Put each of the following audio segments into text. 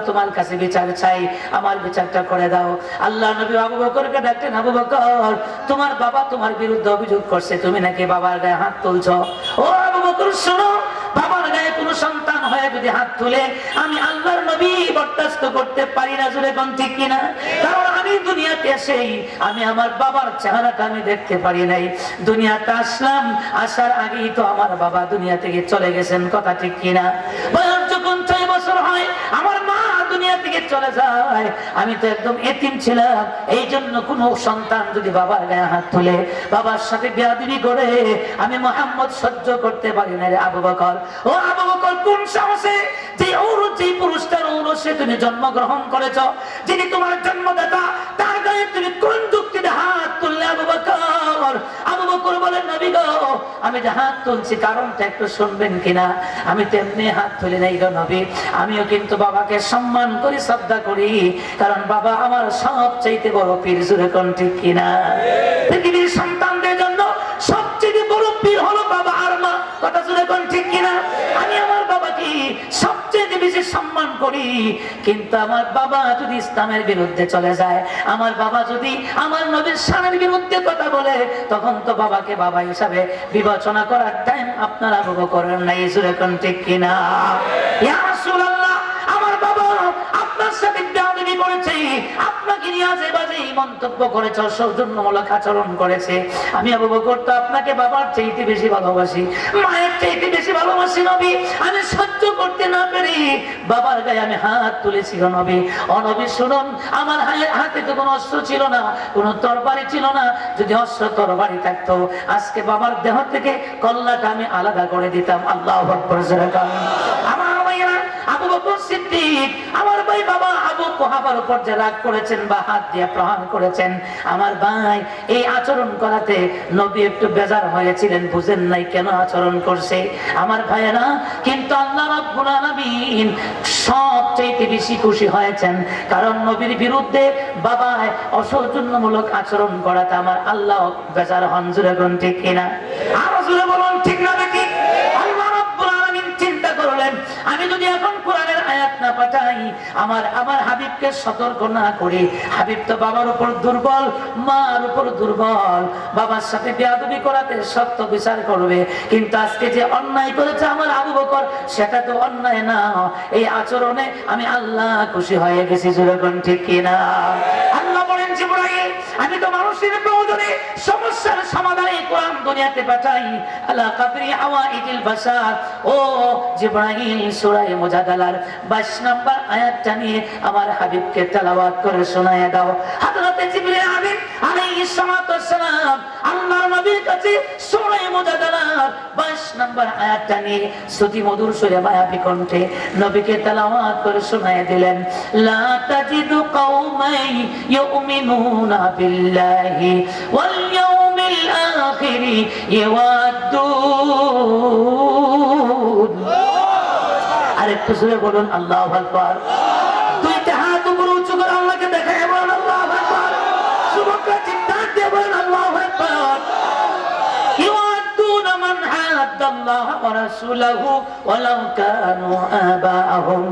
তোমার কাছে বিচার চাই, আমার বিচারটা করে দাও। আল্লাহ নবী আবু বকরকে ডাকতেন, আবু বকর, তোমার বাবা তোমার বিরুদ্ধে অভিযোগ করছে, তুমি নাকি বাবার গায়ে হাত তুলছো। ও আবু বকর শোনো, বাবার গায়ে কোনো সন্তান হয়ে যদি হাত তুলে আমি আল্লাহর নবী বরদাস্ত করতে পারি না। জোরে কোন ঠিক কিনা? কারণ আমি দুনিয়াতে এসেই আমি আমার বাবার চেহারাটা আমি দেখতে পারি নাই। দুনিয়াতে আসলাম, আসার আগেই তো আমার বাবা দুনিয়া থেকে চলে গেছেন, কথা ঠিক কিনা? বয়স যখন 6 বছর হয় আমার মা দুনিয়া থেকে চলে যায়, আমি তো একদম এতিম ছিলাম। এই জন্য কোন সন্তান যদি বাবার গায়ে হাত তুলে, বাবার সাথে বেয়াদবি করে, আমি মুহাম্মদ সহ্য করতে পারি না রে আবু বকর। ও আবু বকর, কোন সাহসে যে ঔরস, যে পুরুষটার ঔরসে তুমি জন্মগ্রহণ করেছ, যিনি তোমার জন্মদাতা, তার গায়ে তুমি কোন যুক্তিতে হাত তুললে আবু বকর? আবু বকর বলেন, নবী গো, আমি যে হাত তুলছি কারণটা একটু শুনবেন কিনা? আমি তো এমনি হাত তুলি নাই গো নবী, আমিও কিন্তু বাবাকে সম্মান করি, শ্রদ্ধা করি, কারণ বাবা আমার সবচাইতে বড় পীর। জোরে কোন ঠিক কিনা? পৃথিবীর সন্তানদের জন্য সবচেয়ে বড় পীর হলো বাবা আর মা, কথা জোরে কোন ঠিক কিনা? আমি আমার বাবাকে সবচেয়ে বেশি সম্মান করি, কিন্তু আমার বাবা যদি ইসলামের বিরুদ্ধে চলে যায়, আমার বাবা যদি আমার নবীর শানের বিরুদ্ধে কথা বলে, তখন তো বাবাকে বাবা হিসাবে বিবেচনা করার টাইম আপনারা আবু বকরের নাই। জোরে কোন ঠিক কিনা? ইয়া রাসূলুল্লাহ, আমার বাবা আপনার সাথে বেয়াদবি করেছে, আপনাকে নিয়ে আজে বাজে মন্তব্য করেছে, সৌজন্যমূলক আচরণ করেছে। আমি আবু বকর তো আপনাকে বাবার চাইতে বেশি ভালোবাসি, মায়ের চাইতে বেশি ভালোবাসি নবী। আমি সহ্য করতে না পেরে বাবার গায়ে আমি হাত তুলেছি গো নবী। ও নবী শুনুন, আমার হাতে তো কোনো অস্ত্র ছিল না, কোনো তরবারি ছিল না। যদি অস্ত্র তরবারি থাকতো, আজকে বাবার দেহ থেকে কল্লাটা আমি আলাদা করে দিতাম। আল্লাহু আকবার। আমার ভাইয়েরা, আবু বকর সিদ্দিক, আমার ভাই বাবা আবু কুহাফার উপর যে রাগ করেছেন বা হাত দিয়ে প্রহার করেছেন, আমার ভাই এই আচরণ করাতে নবী একটু বেজার হয়েছিলেন, বুঝেন নাই কেন আচরণ করছে আমার ভাইয়েরা। কিন্তু আল্লাহ রাব্বুল আলামিন সবচেয়ে বেশি খুশি হয়েছেন, কারণ নবীর বিরুদ্ধে বাবা অসৌজন্যমূলক আচরণ করাতে আমার আল্লাহ বেজার হন। জোরে কোন ঠিক কিনা? আরো জোরে বলুন, ঠিক না নাকি? আল্লাহ রাব্বুল আলামিন চিন্তা করলেন, আমি যদি এখন কোরআনের আয়াত না পাঠাই, আমার হাবিবকে সতর্ক না করি, হাবিব তো বাবার উপর দুর্বল, মার উপর দুর্বল, বাবার সাথে বেয়াদবি করাতে সত্য বিচার করবে। কিন্তু আজকে যে অন্যায় করেছে আমার আবু বকর, সেটা তো অন্যায় না। এই আচরণে আমি আল্লাহ খুশি হয়ে গেছি। জোরে কোন ঠিক কিনা? আল্লাহ বলেন, জিবরাইল, আমি তো মানুষের প্রয়োজনে সমস্যার সমাধানে কোরআন দুনিয়াতে পাঠাই, আলা কাদরি হাওয়াইজিল বাশার। ও জিবরাইল, সূরা মুজাদালার 22 নম্বর আয়াতটা নিয়ে আমার হাবিবকে তেলাওয়াত করে শোনায় দাও। হযরত জিবরাইল আমিন আলাইহিস সালাতু ওয়াস সালাম আল্লাহর নবীর কাছে সূরা মুজাদালার 22 নম্বর আয়াতটা নিয়ে শ্রুতি মধুর সুরে মায়াবী কণ্ঠে নবীকে তেলাওয়াত করে শোনায় দিলেন। লা তাজিদু কওমান ইউমিনুনা বিল্লাহি ওয়াল ইয়াউমিল আখিরি ইয়াওয়াদ্দুন। আরেকটু জোরে বলুন, আল্লাহু আকবার। দুইটা হাত উপরে উঁচু করে আল্লাহকে দেখায় বলুন, আল্লাহু আকবার। যুবকরা চিৎকার দিয়ে বলুন, আল্লাহু আকবার। ইয়াওয়াদ্দুন মান হাদাল্লাহ ওয়া রাসূলাহু ওয়ালাউ কানু আবাআহুম।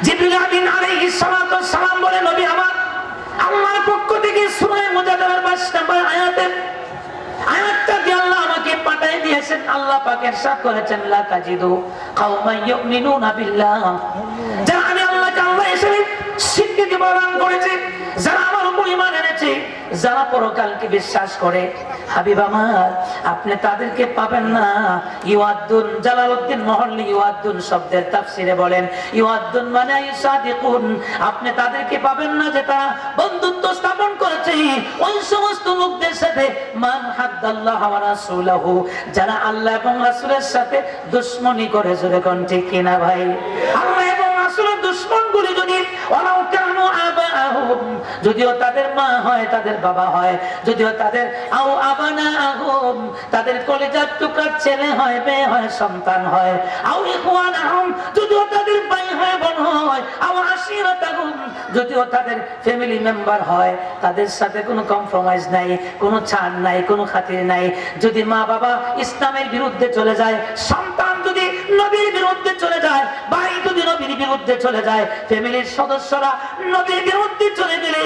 জিবরিল আমিন আলাইহিস সালাতু ওয়াস সালাম বলেন, নবী আমার, আল্লাহর পক্ষ থেকে সূরা মুজাদালার 22 নম্বর আয়াতটা দিয়ে আল্লাহ আমাকে পাঠিয়ে দিয়েছেন। আল্লাহ পাক ইরশাদ করেছেন, লা তাজিদু কওমান ইউমিনুনা বিল্লাহ, যারা আমি আল্লাহকে আল্লাহ হিসেবে স্বীকৃতি প্রদান করেছে, যারা আমার উপর ঈমান এনেছে, যারা পরকালকে বিশ্বাস করে, হাবিব আমার, আপনি তাদেরকে পাবেন না। ইউয়াদ্দুন, জালালউদ্দিন মহল্লি ইউয়াদ্দুন শব্দের তাফসিরে বলেন, ইউয়াদ্দুন মানে ইসাদিকুন, আপনি তাদেরকে পাবেন না যে তারা বন্ধুত্ব স্থাপন করেছে ওই সমস্ত লোকদের সাথে, মান হাদাল্লাহ ওয়া রাসূলুহু, যারা আল্লাহ এবং রাসূলের সাথে দুশমনি করে। জোরে কোন ঠিক কিনা ভাই? আল্লাহ এবং রাসূলের দুশমনগুলি যদি ওয়ালাউ কানু আবাআহুম, যদিও তাদের মা হয়, তাদের বাবা হয়, যদিও তাদের আও আবানাহুম, তাদের কলিজার টুকরার ছেলে হয়, মেয়ে হয়, সন্তান হয়, আও ইখওয়ানাহুম, যদিও তাদের ভাই হয়, বোন হয়, আও আশিরাতাহুম, যদিও তাদের ফ্যামিলি মেম্বার হয়, তাদের সাথে কোনো কম্প্রোমাইজ নাই, কোনো ছাড় নাই, কোনো খাতির নাই। যদি মা বাবা ইসলামের বিরুদ্ধে চলে যায়, সন্তান যদি নবীর বিরুদ্ধে চলে যায়, ভাই যদি নবীর বিরুদ্ধে চলে যায়, ফ্যামিলির সদস্যরা নবীর বিরুদ্ধে চলে গেলে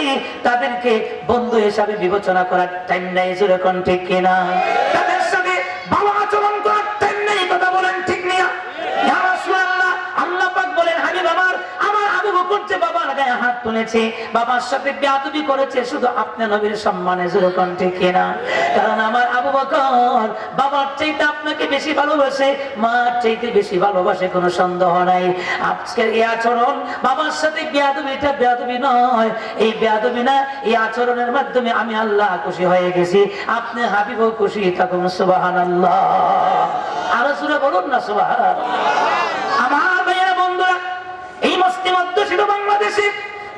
তাদেরকে বন্ধু হিসাবে বিবেচনা করার টাইম নাই। জোরে কোন ঠিক কিনা? তাদের সাথে ভালো আচরণ করার টাইম নেই। কথা বলেন ঠিক নিয়া? ইয়া রাসূলুল্লাহ, আল্লাহ পাক বলেন, হাবিব আমার, আমার আবু বকর যে বাবার গায়ে হাত তুলেছে, বাবার সাথে বেয়াদবি করেছে, শুধু আপনি নবীর সম্মানে। জোরে কোন ঠিক কিনা? কারণ আমার আবু বকর বাবার চাইতে আপনাকে বেশি ভালোবাসে, মার চাইতে বেশি ভালোবাসে, কোনো সন্দেহ নাই। আজকের এই আচরণ বাবার সাথে বেয়াদবিটা বেয়াদবি নয়, এই বেয়াদবি না, এই আচরণের মাধ্যমে আমি আল্লাহ খুশি হয়ে গেছি, আপনি হাবিবও খুশি থাকুন। সুবহানাল্লাহ। আরো সূরা বলুন না সুবহানাল্লাহ। আমার ভাইয়েরা বন্ধুরা, এই মুসলিম অধ্যুষিত বাংলাদেশে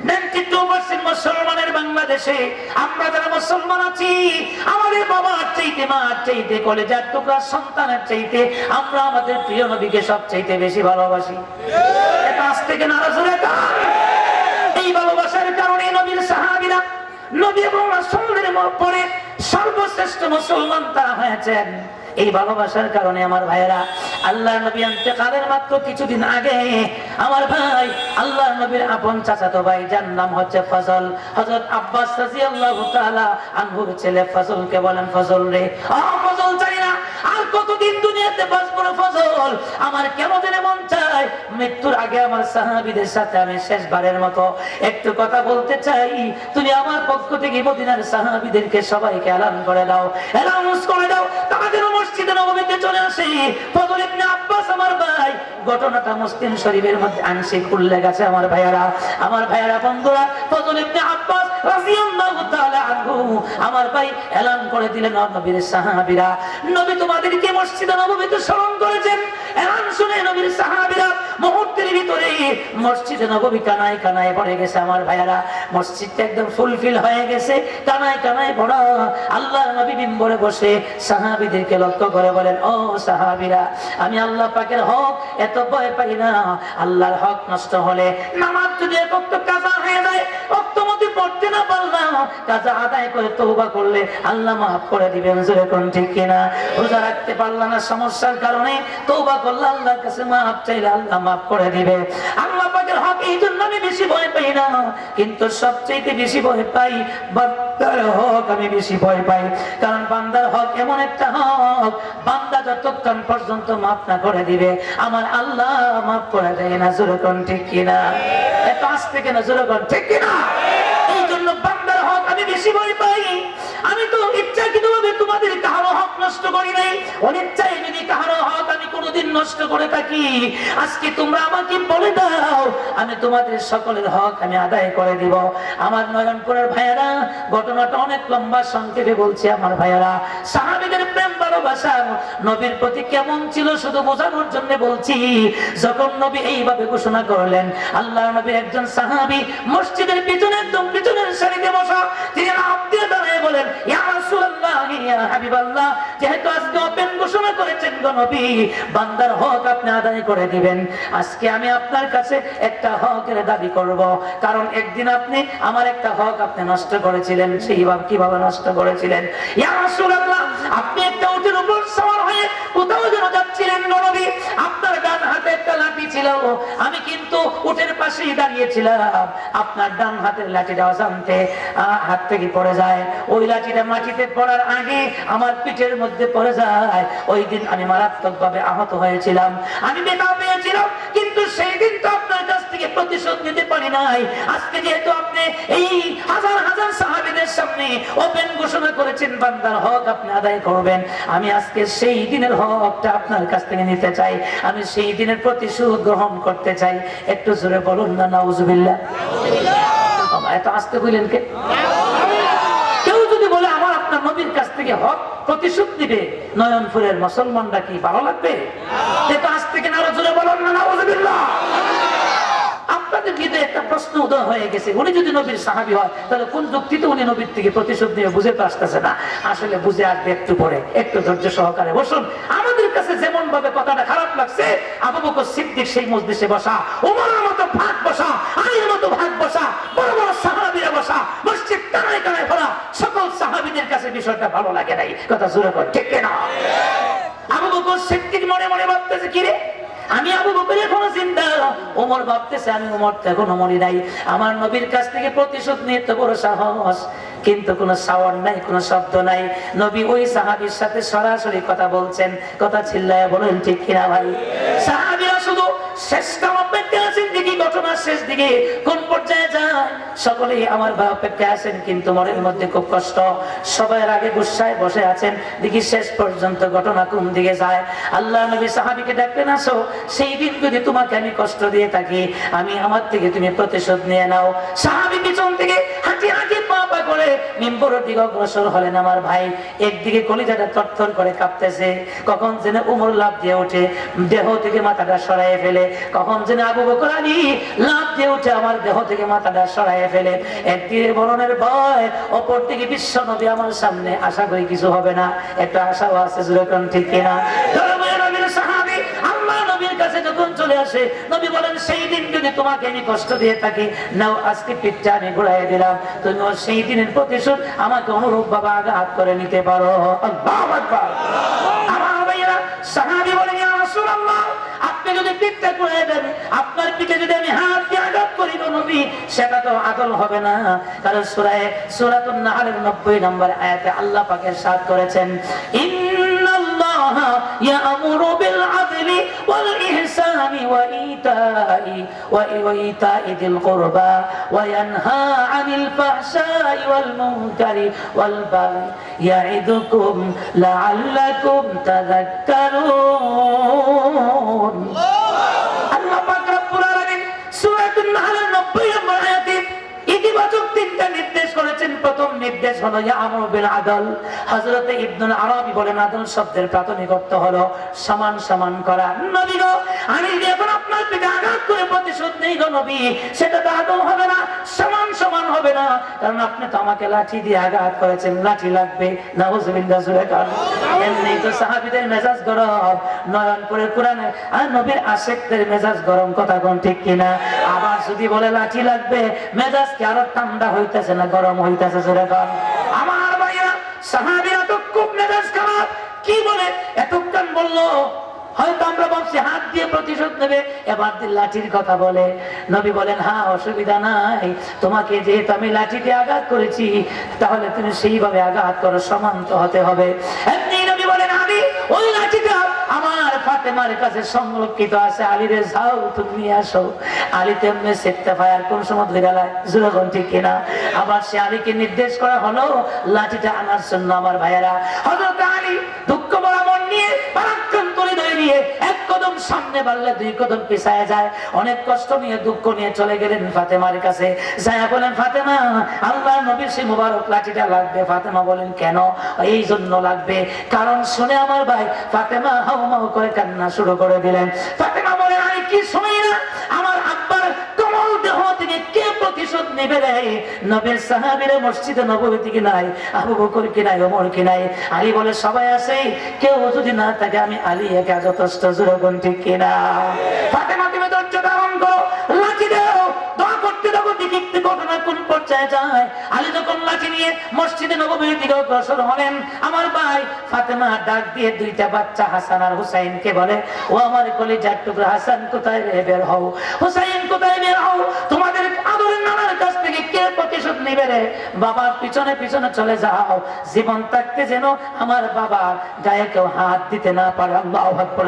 92% মুসলমানের বাংলাদেশে আমরা যারা মুসলমান আছি, আমাদের বাবার চাইতে, মার চাইতে, কলেজার টুকরা সন্তানের চাইতে আমরা আমাদের প্রিয় নবীকে সবচাইতে বেশি ভালোবাসি। এটা আজ থেকে নারাজুরে কান। এই ভালোবাসার কারণে নবীর সাহাবীরা নবী এবং রাসূলের পরে সর্বশ্রেষ্ঠ মুসলমান তারা হয়েছেন। এই ভালোবাসার কারণে আমার ভাইয়েরা, আল্লাহর নবী ইন্তেকালের মাত্র কিছুদিন আগে আমার ভাই আল্লাহর নবীর আপন চাচাতো ভাই, যার নাম হচ্ছে ফজল, হযরত আব্বাস রাদিয়াল্লাহু তাআলা আনহুর ছেলে ফজলকে বলেন, ফজল রে, ও ফজল, জানি না আর কতদিন দুনিয়াতে বাঁচবো রে ফজল, আমার কেন যেন মন চায় মৃত্যুর আগে আমার সাহাবীদের সাথে আমি শেষবারের মতো একটু কথা বলতে চাই। তুমি আমার পক্ষ থেকে মদিনার সাহাবীদেরকে সবাইকে এলান করে দাও, অ্যানাউন্স করে দাও, তাদের মসজিদে নববীতে চলে আসে। ফজল ইবনে আব্বাস আমার ভাই, ঘটনাটা মুসলিম শরীফের মধ্যে আংশিক উল্লেখ আছে। আমার ভাইয়ারা বন্ধুরা, ফজল ইবনে আব্বাস রাদিয়াল্লাহু তাআলা আনহু আমার ভাই এলান করে দিলেন, নবীর সাহাবীরা, নবী তোমাদেরকে মসজিদে নববীতে স্মরণ করেছেন। এলান শুনে নবীর সাহাবীরা মুহূর্তের ভিতরে মসজিদে নববী কানায় কানায় ভরে গেছে। আমার ভাইয়ারা, মসজিদটা একদম ফুলফিল হয়ে গেছে, কানায় কানায় ভরা। আল্লাহর নবী মিম্বরে বসে সাহাবীদেরকে লক্ষ্য করে বলেন, ও সাহাবীরা, আমি আল্লাহ পাকের হক এত ভয় পাই না। আল্লাহর হক নষ্ট হলে, নামাজ যদি এক ওয়াক্ত কাজা হয়ে যায়, ওয়াক্ত মতে পড়তে না পারলাম, কাজা আদায় করে তওবা করলে আল্লাহ মাফ করে দিবেন। জোরে কোন ঠিক কিনা? রোজা রাখতে পারলাম না সমস্যার কারণে, তওবা করলে আল্লাহর কাছে মাফ চাইলে আল্লাহ মাফ করে দিবে। আল্লাহ পাকের হক এই জন্য আমি বেশি ভয় পাই না, কিন্তু সবচেয়ে বেশি ভয় পাই বান্দার হক। আমি বেশি ভয় পাই, কারণ বান্দার হক এমন একটা হক, বান্দা যতক্ষণ পর্যন্ত মাফ না করে দিবে আমার আল্লাহ মাফ করে দেয় না। জোরে কোন ঠিক কিনা? এত আসতে কেন? জোরে কোন ঠিক কিনা? এই জন্য বান্দার হক আমি বেশি ভয় পাই। আমি তো ইচ্ছাকৃতভাবে তোমাদের কারো হক নষ্ট করি নাই, অনিচ্ছায় যদি কারো হক আমি কোনোদিন নষ্ট করে থাকি, আজকে তোমরা আমাকে বলে দাও, আমি তোমাদের সকলের হক আমি আদায় করে দিব। আমার নয়নপুরের ভাইয়েরা, ঘটনাটা অনেক লম্বা, সংক্ষেপে বলছি। আমার ভাইয়েরা, সাহাবীদের প্রেম ভালোবাসা নবীর প্রতি কেমন ছিল শুধু বোঝানোর জন্য বলছি। যখন নবী এইভাবে ঘোষণা করলেন, আল্লাহর নবীর একজন সাহাবী মসজিদের পিছনে একদম পিছনের সারিতে বসা, তিনি লাফ দিয়ে দাঁড়িয়ে বলেন, ইয়া রাসূলুল্লাহ, ইয়া হাবিবাল্লাহ, যেহেতু আজকে ওপেন ঘোষণা করেছেন গো নবী, বান্দার হক আপনি আদায় করে দিবেন, আজকে আমি আপনার কাছে একটা হকের দাবি করব। কারণ একদিন আপনি আমার একটা হক আপনি নষ্ট করেছিলেন। সেইভাবে কিভাবে নষ্ট করেছিলেন? ইয়া রাসূলুল্লাহ, আপনি একটা উটের উপর সওয়ার হয়ে কোথাও যেন যাচ্ছিলেন গো নবী, আপনার ডান হাতে একটা লাঠি ছিল, আমি কিন্তু উটের পাশেই দাঁড়িয়েছিলাম, আপনার ডান হাতের লাঠিটা অজান্তে হাত থেকে পড়ে যায়, ওই লাঠিটা মাটিতে পড়ার আগে আমার পিঠের মধ্যে পড়ে যায়। ওই দিন আমি মারাত্মকভাবে আহত হয়েছিলাম, আমি ব্যথা পেয়েছিলাম, কিন্তু সেই দিন তো আপনার কাছ থেকে প্রতিশোধ নিতে পারি নাই। আজকে যেহেতু আপনি এই হাজার হাজার সাহাবীদের সামনে ওপেন ঘোষণা করেছেন বান্দার হক আপনি আদায় করবেন, আমি আজকে সেই দিনের হকটা আপনার কাছ থেকে নিতে চাই, আমি সেই দিনের প্রতিশোধ গ্রহণ করতে চাই। একটু জোরে বলুন না নাউজুবিল্লাহ। এত আসতে বললেন কে? কেউ যদি বলে আমার আপনার নবীর কাছ থেকে হক প্রতিশোধ দিবে, নয়নপুরের মুসলমানরা কি ভালো লাগবে? এত আজ থেকে আরো জোরে বলুন না নাউজুবিল্লাহ। আপনাদের ভিতরে একটা প্রশ্ন উদয় হয়ে গেছে, উনি যদি নবীর সাহাবী হয় তাহলে কোন যুক্তিতে উনি নবীর থেকে প্রতিশোধ নিয়ে? বুঝে তো আসতেছে না। আসলে বুঝে আসবে একটু পরে, একটু ধৈর্য সহকারে বসুন। আমাদের কাছে যেমন ভাবে কথাটা খারাপ লাগছে, আবু বকর সিদ্দিক সেই মজলিসে বসা, ওমরের মতো ভাগ বসা, আলীর মতো ভাগ বসা বিষয়টা ভালো লাগে নাই, কথা জোরে কর ঠিক না? আবু বকর সিদ্দিক মনে মনে ভাবতেছে কি রে, আমি আবু বকর এখনো জিন্দা, ওমর ভাবতেছে আমি ওমর তো এখনো মরি নাই, আমার নবীর কাছ থেকে প্রতিশোধ নিয়ে তো বড় সাহস, কিন্তু কোনো সাওয়ার নাই, কোনো শব্দ নাই। নবী ওই সাহাবীর সাথে সরাসরি কথা বলছেন, কথা চিল্লায় বলেন ঠিক কিনা ভাই? সাহাবীরা শুধু শেষটা অপেক্ষা আছেন, দেখি ঘটনার শেষ দিকে কোন পর্যায়ে যায়, সকলেই আমার ভাই অপেক্ষা আছেন, কিন্তু মনের মধ্যে খুব কষ্ট, সবাই আগে গুসায় বসে আছেন, দেখি শেষ পর্যন্ত ঘটনা কোন দিকে যায়। আল্লাহ নবী সাহাবীকে ডাকলেন, আসো, সেই দিন যদি তোমাকে আমি কষ্ট দিয়ে থাকি, আমি আমার থেকে তুমি প্রতিশোধ নিয়ে নাও। সাহাবী পিছন থেকে হাঁটি হাঁটি পা পা করে মিম্বরের দিকে অগ্রসর হলেন। আমার ভাই একদিকে কলিজাটা থরথর করে কাঁপতেছে, কখন যেন উমর লাফ দিয়ে ওঠে দেহ থেকে মাথাটা সরাইয়ে ফেলে, কখন যেন আবু বকর আলী লাফ দিয়ে উঠে আমার দেহ থেকে মাথাটা সরাইয়ে ফেলে। একদিকে মরণের ভয়, অপর দিকে বিশ্ব নবী আমার সামনে, আশা করি কিছু হবে না, একটা আশাও আছে, যেরকম ঠিক কিনা? সাহাবী আল্লাহ নবীর কাছে যখন চলে আসে, নবী বলেন, সেই দিন যদি তোমাকে আমি কষ্ট দিয়ে থাকি, নাও আজকে পিঠটা আমি ঘুরাই দিলাম, তুমি সেই দিনের প্রতিশোধ আমাকে অনুরূপ ভাবে আঘাত করে নিতে পারো। আল্লাহু আকবার। আমার ভাইরা, সাহাবী বলেন, ইয়া রাসূলুল্লাহ, আপনি যদি পিঠটা ঘুরাই দেন, আপনার পিঠে যদি আমি হাত দিয়ে আঘাত করি গো নবী, সেটা তো আদল হবে না। কারণ সূরাতুন নাহলের 90 নম্বর আয়াতে আল্লাহ পাক ইরশাদ করেছেন, ইন্নাল্লাহা ইয়া'মুরু বিল আদলি ওয়াল ইহসানি ওয়া ইতা'i যিল কুরবা ওয়া ইয়ানহা আনিল ফাহশাই ওয়াল মুনকারি ওয়াল বাগই ইয়া'iদুকুম লা'আল্লাকুম তাযাক্কারুন। আল্লাহ পাক রব্বুল আলামিন সূরাতুন নাহলের 90 নম্বর আয়াতে ইতিবাচক তিনটা নির্দেশ করেছেন। প্রথম নির্দেশ হলো ইয়া'মুরু বিল আদল। হযরত ইবনুল আরাবী বলেন, আদল শব্দের প্রাথমিক অর্থ হলো সমান সমান করা। নবী গো, আমি যখন আপনার পিঠে আঘাত করে প্রতিশোধ নেই গো নবী, সেটা তো আদল হবে না, সমান সমান হবে না, কারণ আপনি তো আমাকে লাঠি দিয়ে আঘাত করেছেন, লাঠি লাগবে। নাউজুবিল্লাহ। এমনি তো সাহাবীদের মেজাজ গরম, নয়নপুরের কোরআনে আর নবীর আশিকদের মেজাজ গরম, কথা কোন ঠিক কিনা? আবার যদি বলে লাঠি লাগবে, মেজাজ কি আরো ঠান্ডা হইতেছে না গরম হইতেছে? যেরকম আমার ভাইয়া সাহাবীরা তো খুব মেজাজ খারাপ, কি বলে এতক্ষণ বললো, হয়তো আমরা ভাবছি হাত দিয়ে প্রতিশোধ নেবে, এবার লাঠির কথা বলে। নবী বলেন, হ্যাঁ অসুবিধা নাই, তোমাকে যেহেতু আমি লাঠি দিয়ে আঘাত করেছি, তাহলে তুমি সেইভাবে আঘাত করো, সমান তো হতে হবে। এমনি নবী বলেন, আমি ওই লাঠিটা আমার ফাতেমার কাছে সংরক্ষিত আছে, আলীরে যাও তুমি নিয়ে আসো। আলী তেমনি সেটটা ফায়ার কোন সময় ধরে গেলায়, যেরকম ঠিক কিনা? আবার সে আলীকে নির্দেশ করা হলো লাঠিটা আনার জন্য। আমার ভাইয়েরা, হযরত আলী দুঃখ ভরা মন নিয়ে পরাক্রম করে নিয়ে এক কদম সামনে বাড়লে দুই কদম পিছায় যায়, অনেক কষ্ট নিয়ে দুঃখ নিয়ে চলে গেলেন ফাতেমার কাছে। যায়া বলেন, ফাতেমা, আল্লাহ নবীর সেই মুবারক লাঠিটা লাগবে। ফাতেমা বলেন, কেন? এই জন্য লাগবে, কারণ শুনে আমার ভাই ফাতেমা হাউমাউ করে কান্না শুরু করে দিলেন। ফাতেমা বলেন, আমি কি শুনি না, আমার আব্বার কোমল দেহ থেকে কে প্রতিশোধ নেবে রে? নবীর সাহাবীরা মসজিদে নববী থেকে নাই, আবু বকর কি নাই, ওমর কি নাই? আলী বলে, সবাই আছে, কেউ যদি না থাকে আমি আলী একা যথেষ্ট। যেরকম ঠিক কিনা? ফাতেমা, তুমি ধৈর্য ধারণ করো, লাঠি দাও, দোয়া করতে দাও, দেখি ঘটনা কোন পর্যায়ে যায়। আলী যখন লাঠি নিয়ে মসজিদে নববীর দিকে অগ্রসর হলেন, আমার ভাই ফাতেমা ডাক দিয়ে দুইটা বাচ্চা হাসান আর হুসাইনকে বলে, ও আমার কলিজার টুকরা হাসান, কোথায় রে, বের হও। হুসাইন, কোথায় বের হও? তোমাদের আদরের নানার কাছ থেকে কে প্রতিশোধ নিবে রে? বাবার পিছনে পিছনে চলে যাও, জীবন থাকতে যেন আমার বাবার গায়ে কেউ হাত দিতে না পারে। আল্লাহু আকবার।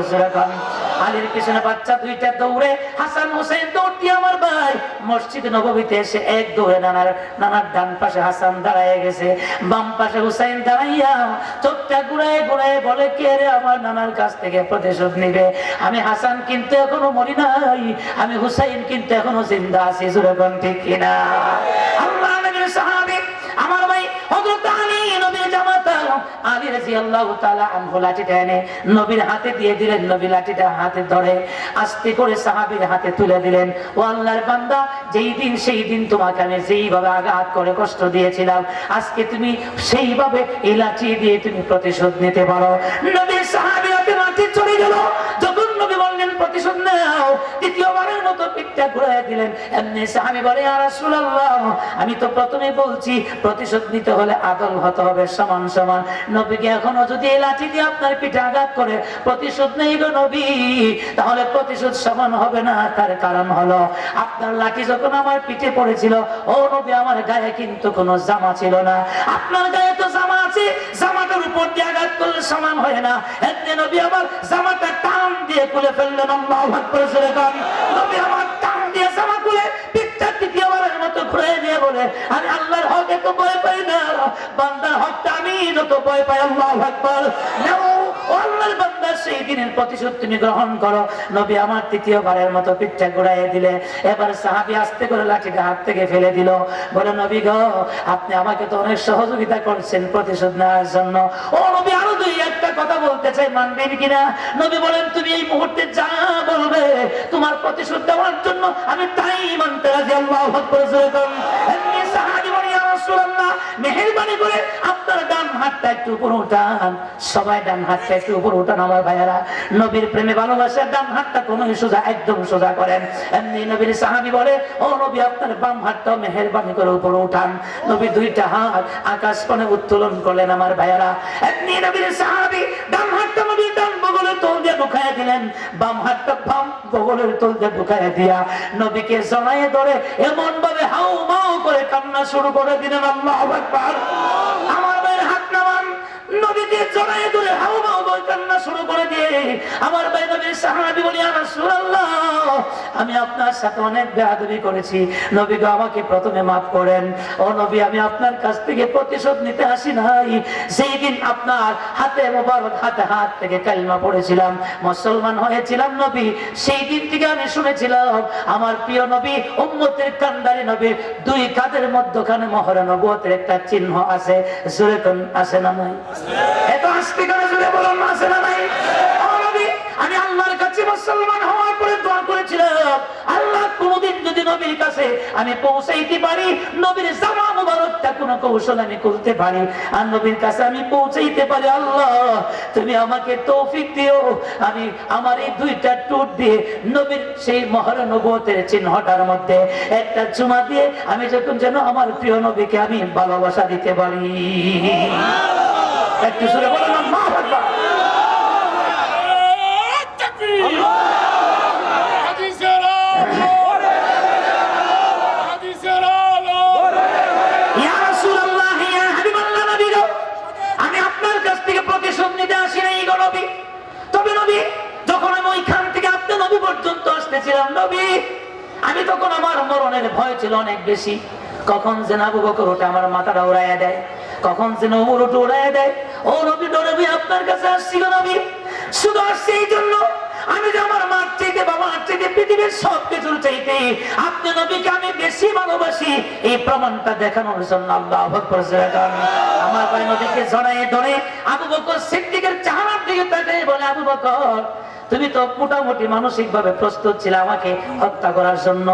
আলীর পিছনে বাচ্চা দুইটা দৌড়ে, হাসান হুসাইন দৌড় দিয়ে আমার ভাই মসজিদে নববীতে এসে এক দৌড়ে নানার ডান পাশে হাসান দাঁড়ায় গেছে, বাম পাশে হুসাইন দাঁড়াইয়া চোখটা ঘুরায় ঘুরায় বলে, কে রে আমার নানার কাছ থেকে প্রতিশোধ নিবে? আমি হাসান কিন্তু এখনো মরি নাই, আমি হুসাইন কিন্তু এখনো জিন্দা আছি। যেরকম ঠিক কিনা? আল্লাহ নবীর সাহাবী আমার ভাই হযরত আলী, নবীর জামাতা আলী রাদিয়াল্লাহু তাআলা আনহু লাঠিটা এনে নবীর হাতে দিয়ে দিলেন। নবী লাঠিটা হাতে ধরে আস্তে করে সাহাবীর হাতে তুলে দিলেন। ও আল্লাহর বান্দা, যেই দিন সেই দিন তোমাকে আমি যেইভাবে আঘাত করে কষ্ট দিয়েছিলাম, আজকে তুমি সেইভাবে এই লাঠি দিয়ে তুমি প্রতিশোধ নিতে পারো। নবীর সাহাবীর হাতে লাঠি চলে গেল। যখন নবী বললেন প্রতিশোধ নাও, দ্বিতীয়বারের মতো মতো পিঠটা ঘুরাইয়া দিলেন। এমনি সাহাবী বলে, ইয়া রাসূলুল্লাহ, আমি তো প্রথমে বলছি প্রতিশোধ নিতে হলে আদল হতে হবে সমান সমান। নবীকে এখনো যদি এই লাঠি দিয়ে আপনার পিঠে আঘাত করে প্রতিশোধ নেই গো নবী, তাহলে প্রতিশোধ সমান হবে না। তার কারণ হলো আপনার লাঠি যখন আমার পিঠে পড়েছিল, ও নবী, আমার গায়ে কিন্তু কোনো জামা ছিল না। আপনার গায়ে তো জামা আছে, জামাটার উপর দিয়ে আঘাত করলে সমান হয় না। এতে নবী আমার জামাটা টান দিয়ে খুলে ফেললেন। আল্লাহু আকবার। নবী আমার টান দিয়ে জামা খুলে পিঠটা তৃতীয়বারের মতো ঘুরে দিয়ে বলে, আমি আল্লাহর হকে তো ভয় পাই না, বান্দার হকটা আমি যত ভয় পাই। আল্লাহু আকবার। নাও আল্লাহর বান্দা, সেই দিনের প্রতিশোধ তুমি গ্রহণ করো। নবী আমার তৃতীয়বারের মতো পিঠটা ঘুরাইয়ে দিলে। এবার সাহাবী আস্তে করে লাঠিটা হাত থেকে ফেলে দিল। বলে, নবী গো, আপনি আমাকে তো অনেক সহযোগিতা করছেন প্রতিশোধ নেওয়ার জন্য। ও নবী, আরো দুই একটা কথা বলতে চাই, মানবেন কিনা? নবী বলেন, তুমি এই মুহূর্তে যা বলবে তোমার প্রতিশোধ দেওয়ার জন্য আমি তাই মানতে রাজি। আল্লাহু আকবার। এমনি সাহাবী বলে, ইয়া রাসূলুল্লাহ, মেহেরবানি করে আপনার ডান হাতটা একটু উপরে উঠান। সবাই ডান হাতটা একটু উপরে উঠান আমার ভাইয়েরা। নবীর প্রেমে ভালোবাসার ডান হাতটা কোনো সোজা, একদম সোজা করেন। এমনি নবীর সাহাবী বলে, ও নবী, আপনার বাম হাতটা মেহেরবানি করে উপরে উঠান। নবী দুইটা হাত আকাশ পানে উত্তোলন করলেন আমার ভাইয়েরা। এমনি নবীর সাহাবী ডান হাতটা নবীর ডান বগলের তল দিয়ে ঢুকাইয়া দিলেন, বাম হাতটা বাম বগলের তল দিয়ে ঢুকাইয়া দিয়া নবীকে জড়াইয়ে ধরে এমন ভাবে হাউ মাউ করে কান্না শুরু করে দিলেন। আল্লাহু আকবার। আমার ভাইয়ের হাত নামান। নবীকে জড়াইয়ে ধরে হাউ মাউ করে কান্না শুরু করে দিয়ে আমার ভাই নবীর সাহাবী বলি, ইয়া রাসূলুল্লাহ, আমি আপনার সাথে অনেক বেয়াদবি করেছি, নবী গো, আমাকে প্রথমে মাফ করেন। ও নবী, আমি আপনার কাছ থেকে প্রতিশোধ নিতে আসি নাই। সেই দিন আপনার হাতে মোবারক হাতে হাত থেকে কালিমা পড়েছিলাম, মুসলমান হয়েছিলাম নবী। সেই দিন থেকে আমি শুনেছিলাম আমার প্রিয় নবী, উম্মতের কান্ডারি নবীর দুই কাঁধের মধ্যখানে মোহরে নবুয়তের একটা চিহ্ন আছে। জোরে কোন আছে না নাই? এত আস্তে করে জোরে বলুন, আছে না নাই? ও নবী, আমি আল্লাহর কাছে মুসলমান হওয়ার পরে দোয়া করেছিলাম, আল্লাহ, কোনদিন যদি নবীর কাছে আমি পৌঁছাইতে পারি, নবীর জামা মুবারকটা কোন কৌশল আমি করতে পারি আর নবীর কাছে আমি পৌঁছাইতে পারি, আল্লাহ তুমি আমাকে তৌফিক দিও। আমি আমার এই দুইটা টুট দিয়ে নবীর সেই মহর নবুয়তের চিহ্নটার মধ্যে একটা চুমা দিয়ে আমি যখন যেন আমার প্রিয় নবীকে আমি ভালোবাসা দিতে পারি। একটু সুরে বলেন আল্লাহু আকবার। আমি আপনার কাছ থেকে প্রতিশোধ নিতে আসি নাই গো নবী। তবে নবী, যখন আমি ওইখান থেকে আপনার নবী পর্যন্ত আসতেছিলাম নবী, আমি তখন আমার মরণের ভয় ছিল অনেক বেশি। কখন যেন আবু বকর ওটা আমার মাথাটা উড়াইয়া দেয়, কখন যেন ওমর ওটা উড়াইয়া দেয়। ও নবী, নবী আপনার কাছে আসছি গো নবী, শুধু আসছি এই জন্য, আমি যে আমার মার চাইতে বাবার চাইতে পৃথিবীর সব কিছুর চাইতে আপনি নবীকে আমি বেশি ভালোবাসি, এই প্রমাণটা দেখানোর জন্য। আল্লাহু আকবার। আমার ভাই নবীকে জড়াইয়ে ধরে আবু বকর সিদ্দিকের চেহারার দিকে তাকিয়ে বলে, আবু বকর, তুমি তো মোটামুটি মানসিক ভাবে প্রস্তুত ছিলে আমাকে হত্যা করার জন্য,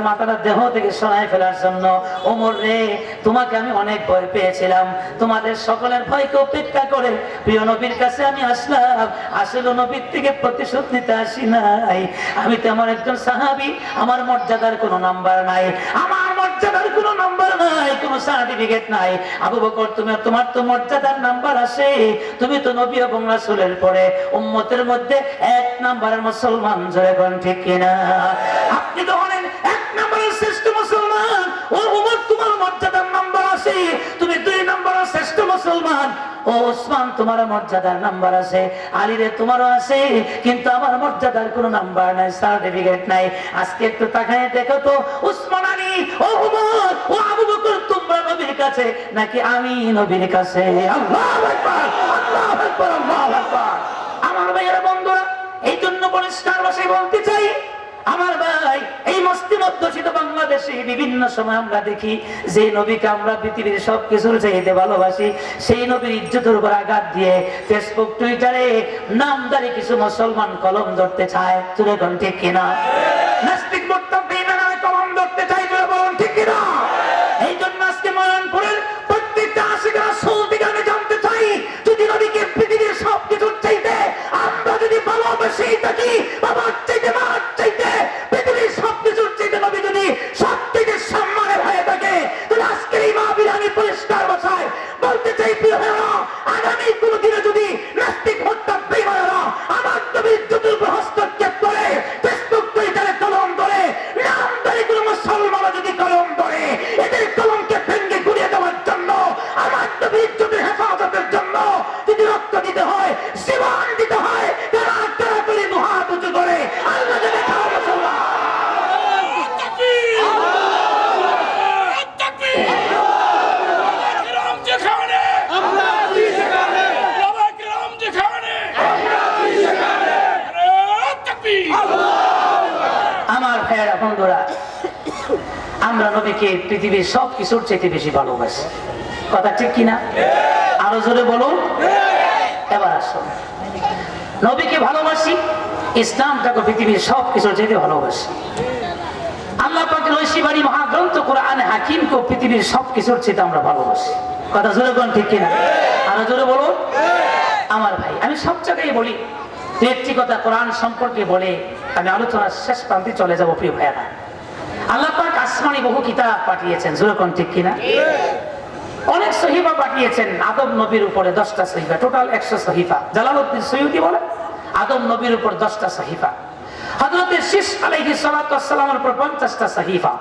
মাথাটা দেহ থেকে সরাই ফেলার জন্য। ওমর রে, তোমাকে আমি অনেক ভয় পেয়েছিলাম, তোমাদের সকলের ভয়কে উপেক্ষা করে প্রিয় নবীর কাছে আমি আসলাম। আসলে নবীর থেকে প্রতিশোধ নিতে আসি নাই। আমি তো আমার একজন সাহাবী, আমার মর্যাদার কোনো নাম্বার নাই, আমার মর্যাদার কোনো নাম্বার নাই, কোনো সার্টিফিকেট নাই। আবু বকর, তোমার তো মর্যাদার নাম্বার আছে, তুমি তো নবী এবং রাসূলের পরে উম্মতের মধ্যে এক নাম্বারের মুসলমান। জোরে কোন ঠিক কিনা? আপনি তো হলেন এক নাম্বারের শ্রেষ্ঠ মুসলমান। ও ওমর, তোমার মর্যাদার নাম্বার আছে, তুমি দুই নাম্বারের শ্রেষ্ঠ মুসলমান। ও ওসমান, তোমার মর্যাদার নাম্বার আছে, আলী রে তোমারও আছে, কিন্তু আমার মর্যাদার কোনো নাম্বার নাই, সার্টিফিকেট নাই। আজকে একটু তাকায় দেখো তো, ওসমান, আলী, ও ওমর, ও আবু বকর, তোমরা নবীর কাছে নাকি আমি নবীর কাছে? আল্লাহু আকবার, আল্লাহু আকবার, আল্লাহু আকবার। আমার ভাইয়েরা, বন্ধুরা, এই জন্য পরিষ্কার ভাষায় বলতে চাই, আমার ভাই, এই মস্তি অধ্যুষিত বাংলাদেশে বিভিন্ন সময় আমরা দেখি যে নবীকে আমরা পৃথিবীর সবকিছুর চাইতে ভালোবাসি, সেই নবীর ইজ্জতের উপর আঘাত দিয়ে ফেসবুক টুইটারে নামদারি কিছু মুসলমান কলম ধরতে চায়। তুলে কোন ঠিক কিনা? নাস্তিক মুরতাদ বেঈমান কলম ধরতে চায়। তুলে বলুন ঠিক কিনা? এই জন্য আজকে ময়নপুরের প্রত্যেকটা আশিক রাসূল থেকে আমি জানতে চাই, যদি নবীকে পৃথিবীর সবকিছুর চাইতে আমরা যদি ভালোবাসি থাকি, বাবার চাইতে মার চাইতে পৃথিবীর মুসলমানরা যদি কলম ধরে এদের কলমকে ভেঙে গুড়িয়ে দেওয়ার জন্য, আমার নবীর যদি হেফাজতের জন্য যদি রক্ত দিতে হয়, জীবন দিতে হয়, তারা তাড়াতাড়ি দুহাত উঁচু করে আল্লাহ যাবে আমার ভাইয়েরা বন্ধুরা, আমরা নবীকে পৃথিবীর সব কিছুর চাইতে বেশি ভালোবাসি। কথা ঠিক কিনা? আরো জোরে বলুন। এবার আসুন, নবীকে ভালোবাসি, ইসলামটাকে পৃথিবীর সব কিছুর চাইতে ভালোবাসি। আল্লাহ পাকের ঐশীবাড়ি মহাগ্রন্থ কোরআনে হাকিমকে পৃথিবীর সব কিছুর চাইতে আমরা ভালোবাসি। কথা জোরে বলুন, ঠিক কিনা? আরো জোরে বলুন। আমার ভাই, আমি সব জায়গায় বলি, একটি কথা কোরআন সম্পর্কে বলে আমি আলোচনার শেষ প্রান্তে চলে যাব। প্রিয় ভাইয়েরা, আল্লাহ পাক আসমানি বহু কিতাব পাঠিয়েছেন, জোরে কোন ঠিক কিনা? অনেক সহিফা পাঠিয়েছেন। আদম নবীর উপরে 10টা সহিফা, টোটাল 100 সহিফা। জালালউদ্দিন সৈয়দী বলে আদম নবীর উপর 10টা সহিফা, হযরত শীশ আলাইহিস সালাতু ওয়াস সালামের উপর 50টা সহিফা,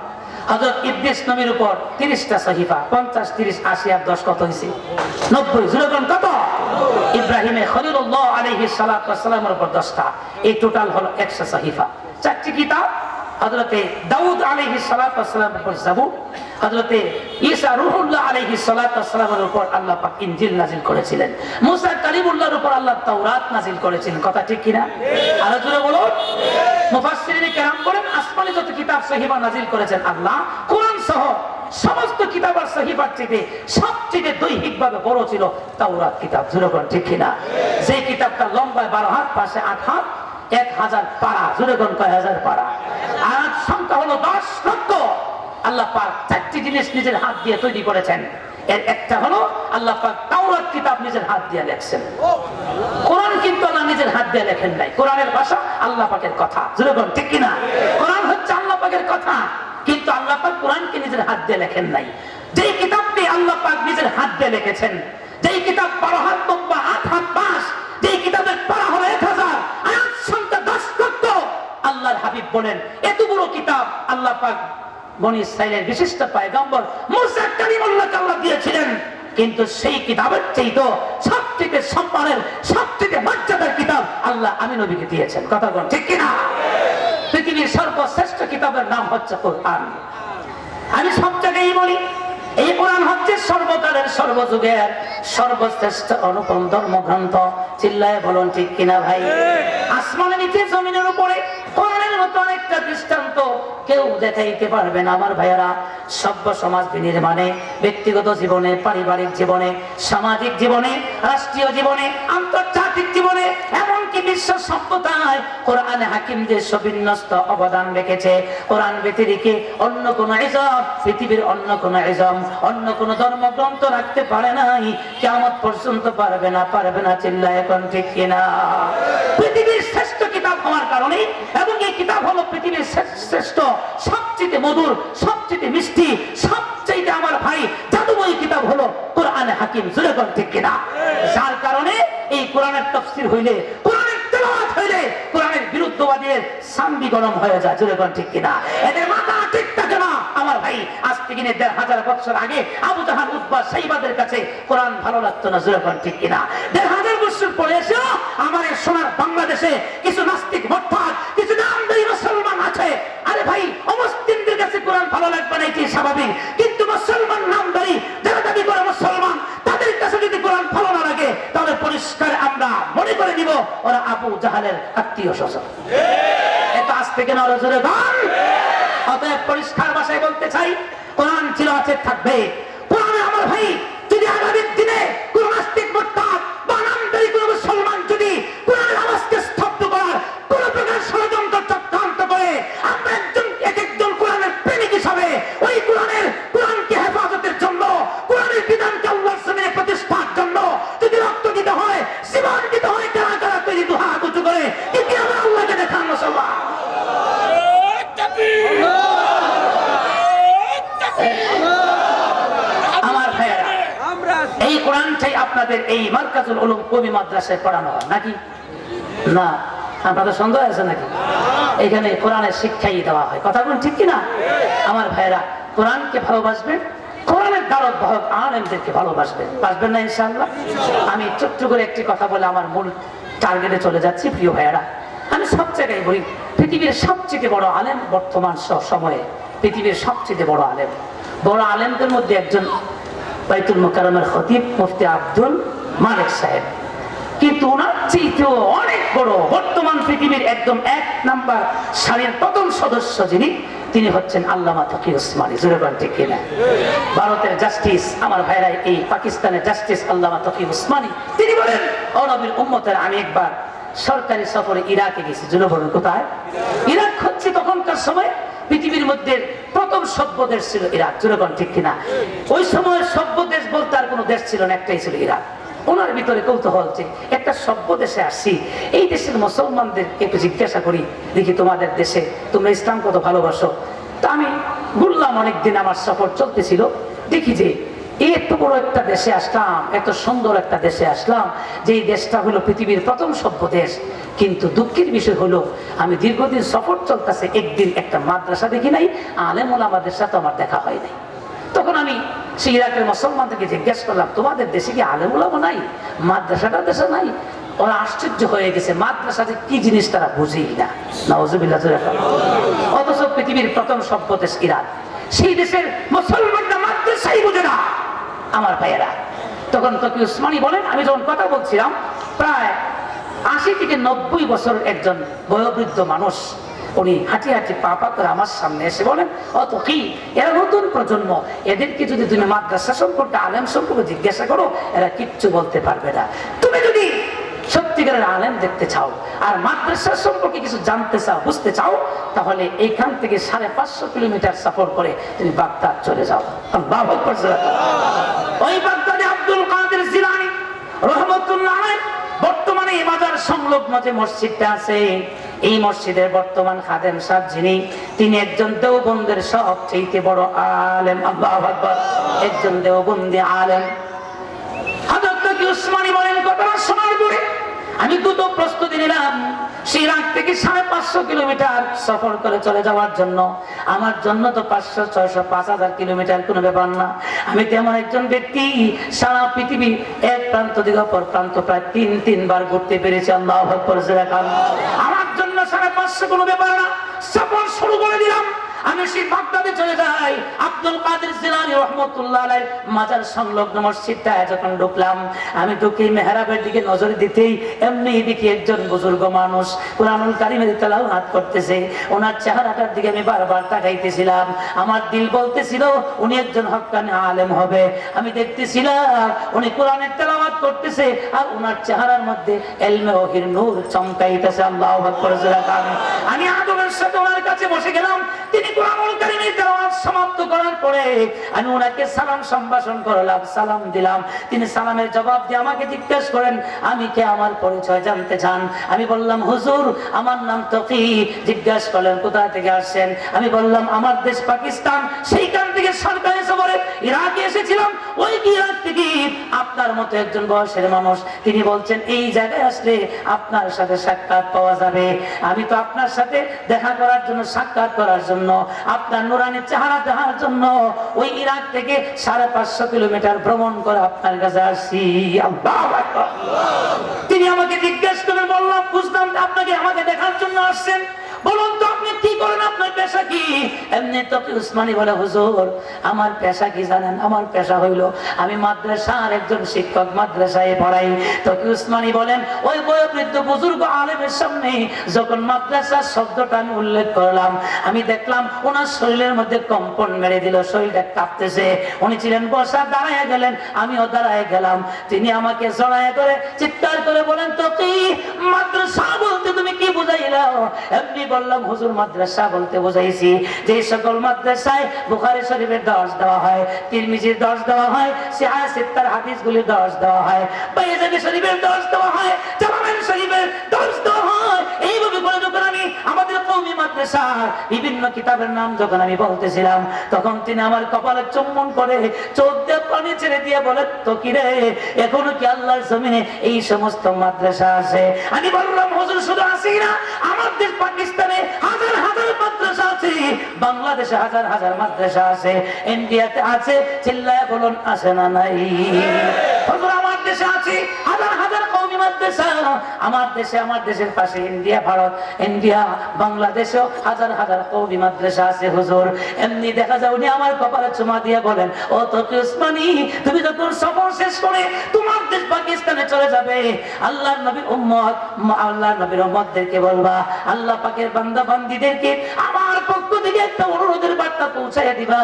হযরত ইদ্রিস নবীর উপর 30টা সহিফা। 50 30 80 আর 10 কত হইছে? 90। জোরে কোন কত? ইব্রাহিম খলিলুল্লাহ আলাইহিস সালাতু ওয়াস সালামের উপর 10টা, এই টোটাল হলো 100 সহিফা। 4টি কিতাব, হযরতে দাউদ আলাইহিস সালাতু ওয়াস সালামের উপর যাবুর, হযরতে ঈসা রূহুল্লাহ আলাইহিস সালাতু ওয়াস সালামের উপর আল্লাহ পাক ইনজিল নাযিল করেছিলেন, মুসা কালিমুল্লাহর উপর আল্লাহ তাওরাত নাযিল করেছিলেন। কথা ঠিক কিনা? আর জোরে বলুন। মুফাসসিরিনে কেরাম বলেন, আসমানে যত কিতাব সহিফা নাযিল করেছেন আল্লাহ, কোরআন সহ সমস্ত কিতাবের সহিফার চেয়ে সবচেয়ে দৈহিকভাবে বড় ছিল তাওরাত কিতাব। জোরে বলুন, ঠিক কিনা? যে কিতাবটা লম্বায় 12 হাত, পাশে 8 হাত, 1000 পারা। জোরে বলুন, কয় হাজার পারা? আর সংখ্যা হলো 10 লক্ষ। আল্লাহ পাক 4টি জিনিস নিজের হাত দিয়ে তৈরি করেছেন। এর একটা হলো আল্লাহ পাক তাওরাত কিতাব নিজের হাত দিয়ে লেখছেন। কোরআন কিন্তু আল্লাহ নিজের হাত দিয়ে লেখেন নাই। কোরআনের ভাষা আল্লাহ পাকের কথা। জোরে বলুন, ঠিক কিনা? কোরআন হচ্ছে আল্লাহ পাকের কথা, কিন্তু আল্লাহ পাক কোরআনকে নিজের হাত দিয়ে লেখেন নাই। যেই কিতাবটি আল্লাহ পাক নিজের হাত দিয়ে লিখেছেন, যেই কিতাব 12 হাত লম্বা, 8 হাত পাশ, যেই কিতাবের পারা হলো 1000, আয়াত সংখ্যা 10 লক্ষ। আল্লাহর হাবিব বলেন, এত বড় কিতাব আল্লাহ পাক বনি ইসরাইলের বিশিষ্ট পয়গম্বর মুসা কালিমুল্লাহকে আল্লাহ দিয়েছিলেন, কিন্তু সেই কিতাবের চাইতে সবথেকে সম্মানের, সবথেকে মর্যাদার কিতাব আল্লাহ আমি নবীকে দিয়েছেন। কথা বলেন, ঠিক কিনা? পৃথিবীর সর্বশ্রেষ্ঠ কিতাবের নাম হচ্ছে কোরআন। আমি সব জায়গায় বলি, এই কোরআন হচ্ছে সর্বকালের, সর্বযুগের সর্বশ্রেষ্ঠ অনুপম ধর্মগ্রন্থ। চিল্লায় বলুন, ঠিক কিনা ভাই? আসমানের নিচে, জমিনের উপরে কোরআনের মতো অনেকটা দৃষ্টান্ত কেউ দেখাইতে পারবে না। আমার ভাইয়েরা, সভ্য সমাজ বিনির্মাণে, ব্যক্তিগত জীবনে, পারিবারিক জীবনে, সামাজিক জীবনে, রাষ্ট্রীয় জীবনে, আন্তর্জাতিক জীবনে, এমনকি বিশ্ব সভ্যতায় কোরআনে হাকিম যে সবিন্যস্ত অবদান রেখেছে, কোরআন ব্যতিরিক্ত অন্য কোন ইজম, পৃথিবীর অন্য কোন ইজম, অন্য কোন ধর্মগ্রন্থ রাখতে পারে নাই, কিয়ামত পর্যন্ত পারবে না, পারবে না। চিল্লায় এখন ঠিক কিনা? পৃথিবীর শ্রেষ্ঠ কিতাব হওয়ার কারণে, এবং এই কিতাব হলো পৃথিবীর শ্রেষ্ঠ, সবচেয়ে মধুর, সবচেয়ে মিষ্টি, সবচেয়ে আমার ভাই জাদুময়ী কিতাব হলো কোরআনে হাকিম। জোরে বল, ঠিক কিনা? যার কারণে এই কোরআনের তাফসীর হইলে, কোরআনের তেলাওয়াত হইলে কোরআনের বিরুদ্ধবাদীদের সান্দি গরম হয়ে যায়। জোরে বল, ঠিক কিনা? এদের মাথা ঠিক থাকে না। আমার ভাই, আজ থেকে 1500 বছর আগে আবু জাহাল, উতবা, সাইবাদের কাছে কোরআন ভালো লাগতো না। জোরে বল, ঠিক কিনা? 1500 বছর পরে এসে আমার এই সোনার বাংলাদেশে কিছু নাস্তিক, মোরতাদ, কিছু নামধারী মুসলমান আছে। আরে ভাই, অমুসলিমদের কাছে কোরআন ভালো লাগবে না, এটি স্বাভাবিক, কিন্তু মুসলমান নামধারী যারা দাবি করে মুসলমান, তাদের কাছে যদি কোরআন ভালো না লাগে, তাহলে পরিষ্কার আমরা মনে করে নিব ওরা আবু জাহালের আত্মীয় স্বজন। এটা আজ থেকে না, জোরে বল। অতএব পরিষ্কার ভাষায় বলতে চাই, কোরআন ছিল, আছে, থাকবে। কোরআনে আমার ভাই যদি আগামী দিনে কোন নাস্তিক, মোরতাদ বা নামধারী কোন মুসলমান যদি কোরআনের আওয়াজকে স্তব্ধ করার কোন প্রকার ষড়যন্ত্র চক্রান্ত করে, আমরা একজন কোরআনের প্রেমিক হিসাবে ওই কোরআনকে হেফাজতের জন্য, কোরআনের বিধানকে আল্লাহর জমিনে প্রতিষ্ঠার জন্য যদি রক্ত দিতে হয়, জীবন দিতে হয়, কারা কারা তৈরি দুহাত উঁচু করে কিন্তু আমরা আল্লাহকে দেখান। মুসলমান আমার ভাইয়েরা, এই কোরআনটাই আপনাদের এই মারকাজুল উলুম কওমি মাদ্রাসায় পড়ানো হয় নাকি না? আপনাদের সন্দেহ আছে নাকি? এখানে কোরআনের শিক্ষাই দেওয়া হয়। কথা বলুন ঠিক কিনা? আমার ভাইরা, কোরআনকে ভালোবাসবেন, কোরআনের দাওয়াত বাহক আলেমদেরকে ভালোবাসবেন, বাসবেন না ইনশাআল্লাহ? আমি ছোট্ট করে একটি কথা বলে আমার মূল টার্গেটে চলে যাচ্ছি। প্রিয় ভাইয়েরা, আমি সব জায়গায় বলি, পৃথিবীর সবচেয়ে বড় আলেম বর্তমান সময়ে, পৃথিবীর সবচেয়ে বড় আলেমদের মধ্যে একজন বাইতুল মুকাররমের খতিব মুফতি আব্দুল মালিক সাহেব। কিন্তু ওনার চেয়েও অনেক বড় বর্তমান পৃথিবীর একদম 1 নাম্বার সারির প্রথম সদস্য যিনি, তিনি হচ্ছেন আল্লামা তকি উসমানী। জোরে বলেন ঠিক কিনা? ভারতের জাস্টিস, আমার ভাইরা, এই পাকিস্তানের জাস্টিস আল্লামা তকি উসমানী, তিনি বলেন, ও নবীর উম্মতের, আমি একবার সরকারি সফরে ইরাকে গেছি। জোরে বলেন কোথায়? ইরাক হচ্ছে তখনকার সময় পৃথিবীর মধ্যে প্রথম সভ্য দেশ ছিল ইরাক। জোরে বলেন ঠিক কিনা? ওই সময় সভ্য দেশ বলতে আর কোনো দেশ ছিল না, একটাই ছিল ইরাক। ওনার ভিতরে কৌতূহল যে একটা সভ্য দেশে আসছি, এই দেশের মুসলমানদের একটু জিজ্ঞাসা করি, দেখি তোমাদের দেশে তোমরা ইসলাম কত ভালোবাসো। তা আমি বললাম, অনেকদিন আমার সফর চলতেছিল, দেখি যে এত বড় একটা দেশে আসলাম, এত সুন্দর একটা দেশে আসলাম, যে এই দেশটা হলো পৃথিবীর প্রথম সভ্য দেশ। কিন্তু দুঃখের বিষয় হলো, আমি দীর্ঘদিন সফর চলতেছে, একদিন একটা মাদ্রাসা দেখি নাই, আলেম ওলামাদের সাথে আমার দেখা হয় নাই। তখন আমি সেই ইরাকের মুসলমানদেরকে জিজ্ঞাসা করলাম, তোমাদের দেশে কি আলেম ওলামা নাই? মাদ্রাসাটা দেশে নাই? ওরা আশ্চর্য হয়ে গেছে, মাদ্রাসাতে কি জিনিস তারা বুঝেই না। নাউজুবিল্লাহ। অথচ পৃথিবীর প্রথম সভ্য দেশ ইরাক, সেই দেশের মুসলমানরা মাদ্রাসাই বুঝে না। আমার ভাইয়েরা, তখন তকি উসমানী বলেন, আমি যখন কথা বলছিলাম, প্রায় 80 থেকে 90 বছর একজন বয়োবৃদ্ধ মানুষ, উনি হাঁটি হাঁটি পা পা করে আমার সামনে এসে বলেন, অত কি এরা নতুন প্রজন্ম, এদেরকে যদি তুমি মাদ্রাসা সম্পর্কে, আলেম সম্পর্কে জিজ্ঞাসা করো, এরা কিচ্ছু বলতে পারবে না। তুমি যদি সত্যিকারের আলেম দেখতে চাও আর মাদ্রাসা সম্পর্কে কিছু জানতে চাও, বুঝতে চাও, তাহলে এইখান থেকে 550 কিলোমিটার সফর করে তুমি বাগদাদ চলে যাও। আল্লাহু আকবার। ওই বাগদাদে আব্দুল কাদের জিলানী রাহমাতুল্লাহ আলাইহি বর্তমানে এই বাজার সংলগ্ন যে মসজিদটা আছে, এই মসজিদের বর্তমান খাদেম সাহেব যিনি, তিনি একজন দেওবন্দের সবচেয়ে বড় আলেম। আল্লাহু আকবার। একজন দেওবন্দি আলেম। হযরত তকি উসমানী বলেন, কথাটা শোনার পরে আমি দ্রুত প্রস্তুতি নিলাম সেই রাত থেকে 550 কিলোমিটার সফর করে চলে যাওয়ার জন্য। আমার জন্য তো 500, 600, 5000 কিলোমিটার কোনো ব্যাপার না। আমি তেমন একজন ব্যক্তি, সারা পৃথিবী এক প্রান্ত থেকে অপর প্রান্ত প্রায় 3 বার ঘুরতে পেরেছি। আল্লাহু আকবার। আমার জন্য 550 কোনো ব্যাপার না। সফর শুরু করে দিলাম। আমি সেই বাগদাদে চলে যাই। আব্দুল কাদের জিলানী রাহমাতুল্লাহ আলাইহি মাজার সংলগ্ন মসজিদটায় যখন ঢুকলাম, আমি ঢুকে মেহরাবের দিকে নজর দিতেই এমনি দেখি একজন বুজুর্গ মানুষ কুরআনুল কারীমের তেলাওয়াত করতেছে। ওনার চেহারাটার দিকে আমি বারবার তাকাইতেছিলাম। আমার দিল বলতেছিল উনি একজন হক্কানি আলেম হবে। আমি দেখতেছিলাম উনি কোরআনের তেলাওয়াত করতেছে আর ওনার চেহারার মধ্যে ইলমে ওহির নূর চমকাইতেছে। আল্লাহু আকবার। আমি আদবের সাথে ওনার কাছে বসে গেলাম। তিনি কোরআনুল কারীমের তেলাওয়াত সমাপ্ত করার পরে আমি ওনাকে সালাম সম্ভাষণ করলাম, সালাম দিলাম। তিনি সালামের জবাব দিয়ে আমাকে জিজ্ঞেস করেন, আমি কে, আমার পরিচয় জানতে চান? আমি বললাম, হুজুর আমার নাম তকি। জিজ্ঞাসা করলেন কোথা থেকে আসছেন? আমি বললাম, আমার দেশ পাকিস্তান, সেইখান থেকে সরকারি সফরে ইরাকে এসেছিলাম। ওই ইরাক থেকে আপনার মতো একজন বয়সের মানুষ, তিনি বলছেন এই জায়গায় আসলে আপনার সাথে সাক্ষাৎ পাওয়া যাবে। আমি তো আপনার সাথে দেখা করার জন্য, সাক্ষাৎ করার জন্য, আপনার নুরানি চেহারা দেখার জন্য ওই ইরাক থেকে 550 কিলোমিটার ভ্রমণ করে আপনার কাছে আসছি। আল্লাহু আকবার। তিনি আমাকে জিজ্ঞেস করে বললাম, বুঝলাম আপনাকে আমাকে দেখার জন্য আসছেন, বলুন তো আপনি কি করেন, আপনার পেশা কি? এমনি তকি উসমানী বলে, হুজুর আমার পেশা কি জানেন? আমার পেশা হইল আমি মাদ্রাসার একজন শিক্ষক, মাদ্রাসায় পড়াই। তকি উসমানী বলেন, ওই বয়োবৃদ্ধ বুজুর্গ আলেমের সামনে যখন মাদ্রাসার শব্দটা আমি উল্লেখ করলাম, আমি দেখলাম ওনার শরীরের মধ্যে কম্পন মেরে দিল, শরীরটা কাঁপতেছে। উনি ছিলেন বসা, দাঁড়ায় গেলেন, আমিও দাঁড়ায় গেলাম। তিনি আমাকে জড়ায় করে চিৎকার করে বলেন, তকি মাদ্রাসা বলতে তুমি কি বুঝাইলাও? এমনি বললাম, হুজুর মাদ্রাসা বলতে বুঝাইছি যে সকল মাদ্রাসায় বুখারী শরীফের দর্স দেওয়া হয়, তিরমিজির দর্স দেওয়া হয়, সিহাহ সিত্তার হাদিসগুলির দর্স দেওয়া হয়, বাইহাকী শরীফের দর্স দেওয়া হয়, জামাল শরীফের দর্স দেওয়া হয়। এইভাবে করে যখন আমি আমাদের কওমি মাদ্রাসা বিভিন্ন কিতাবের নাম যখন আমি বলতেছিলাম তখন তিনি আমার কপালে চুম্বন করে চোখ দিয়ে পানি ছেড়ে দিয়ে বলে তো কি রে এখনো কি আল্লাহর জমিনে এই সমস্ত মাদ্রাসা আছে? আমি বললাম হুজুর শুধু আছেই না, আমার দেশ পাকিস্তানে হাজার হাজার মাদ্রাসা আছে, বাংলাদেশে হাজার হাজার মাদ্রাসা আছে, ইন্ডিয়াতে আছে, চিল্লায় বলুন আছে না নাই? হুজুর আমার দেশে আছে হাজার হাজার কওমি মাদ্রাসা, আমার দেশে আমার দেশের পাশে ইন্ডিয়া, ভারত, ইন্ডিয়া, বাংলাদেশেও হাজার হাজার কওমি মাদ্রাসা আছে হুজুর। এমনি দেখা যায় উনি আমার কপালে চুমা দিয়ে বলেন ও তকি উসমানী তুমি যখন সফর শেষ করে তোমার দেশ পাকিস্তানে চলে যাবে, আল্লাহর নবীর উম্মত, আল্লাহর নবীর উম্মতদেরকে বলবা, আল্লাহ পাকের বান্দা বান্দীদেরকে আমার পক্ষ থেকে একটা অনুরোধের বার্তা পৌঁছাইয়া দিবা।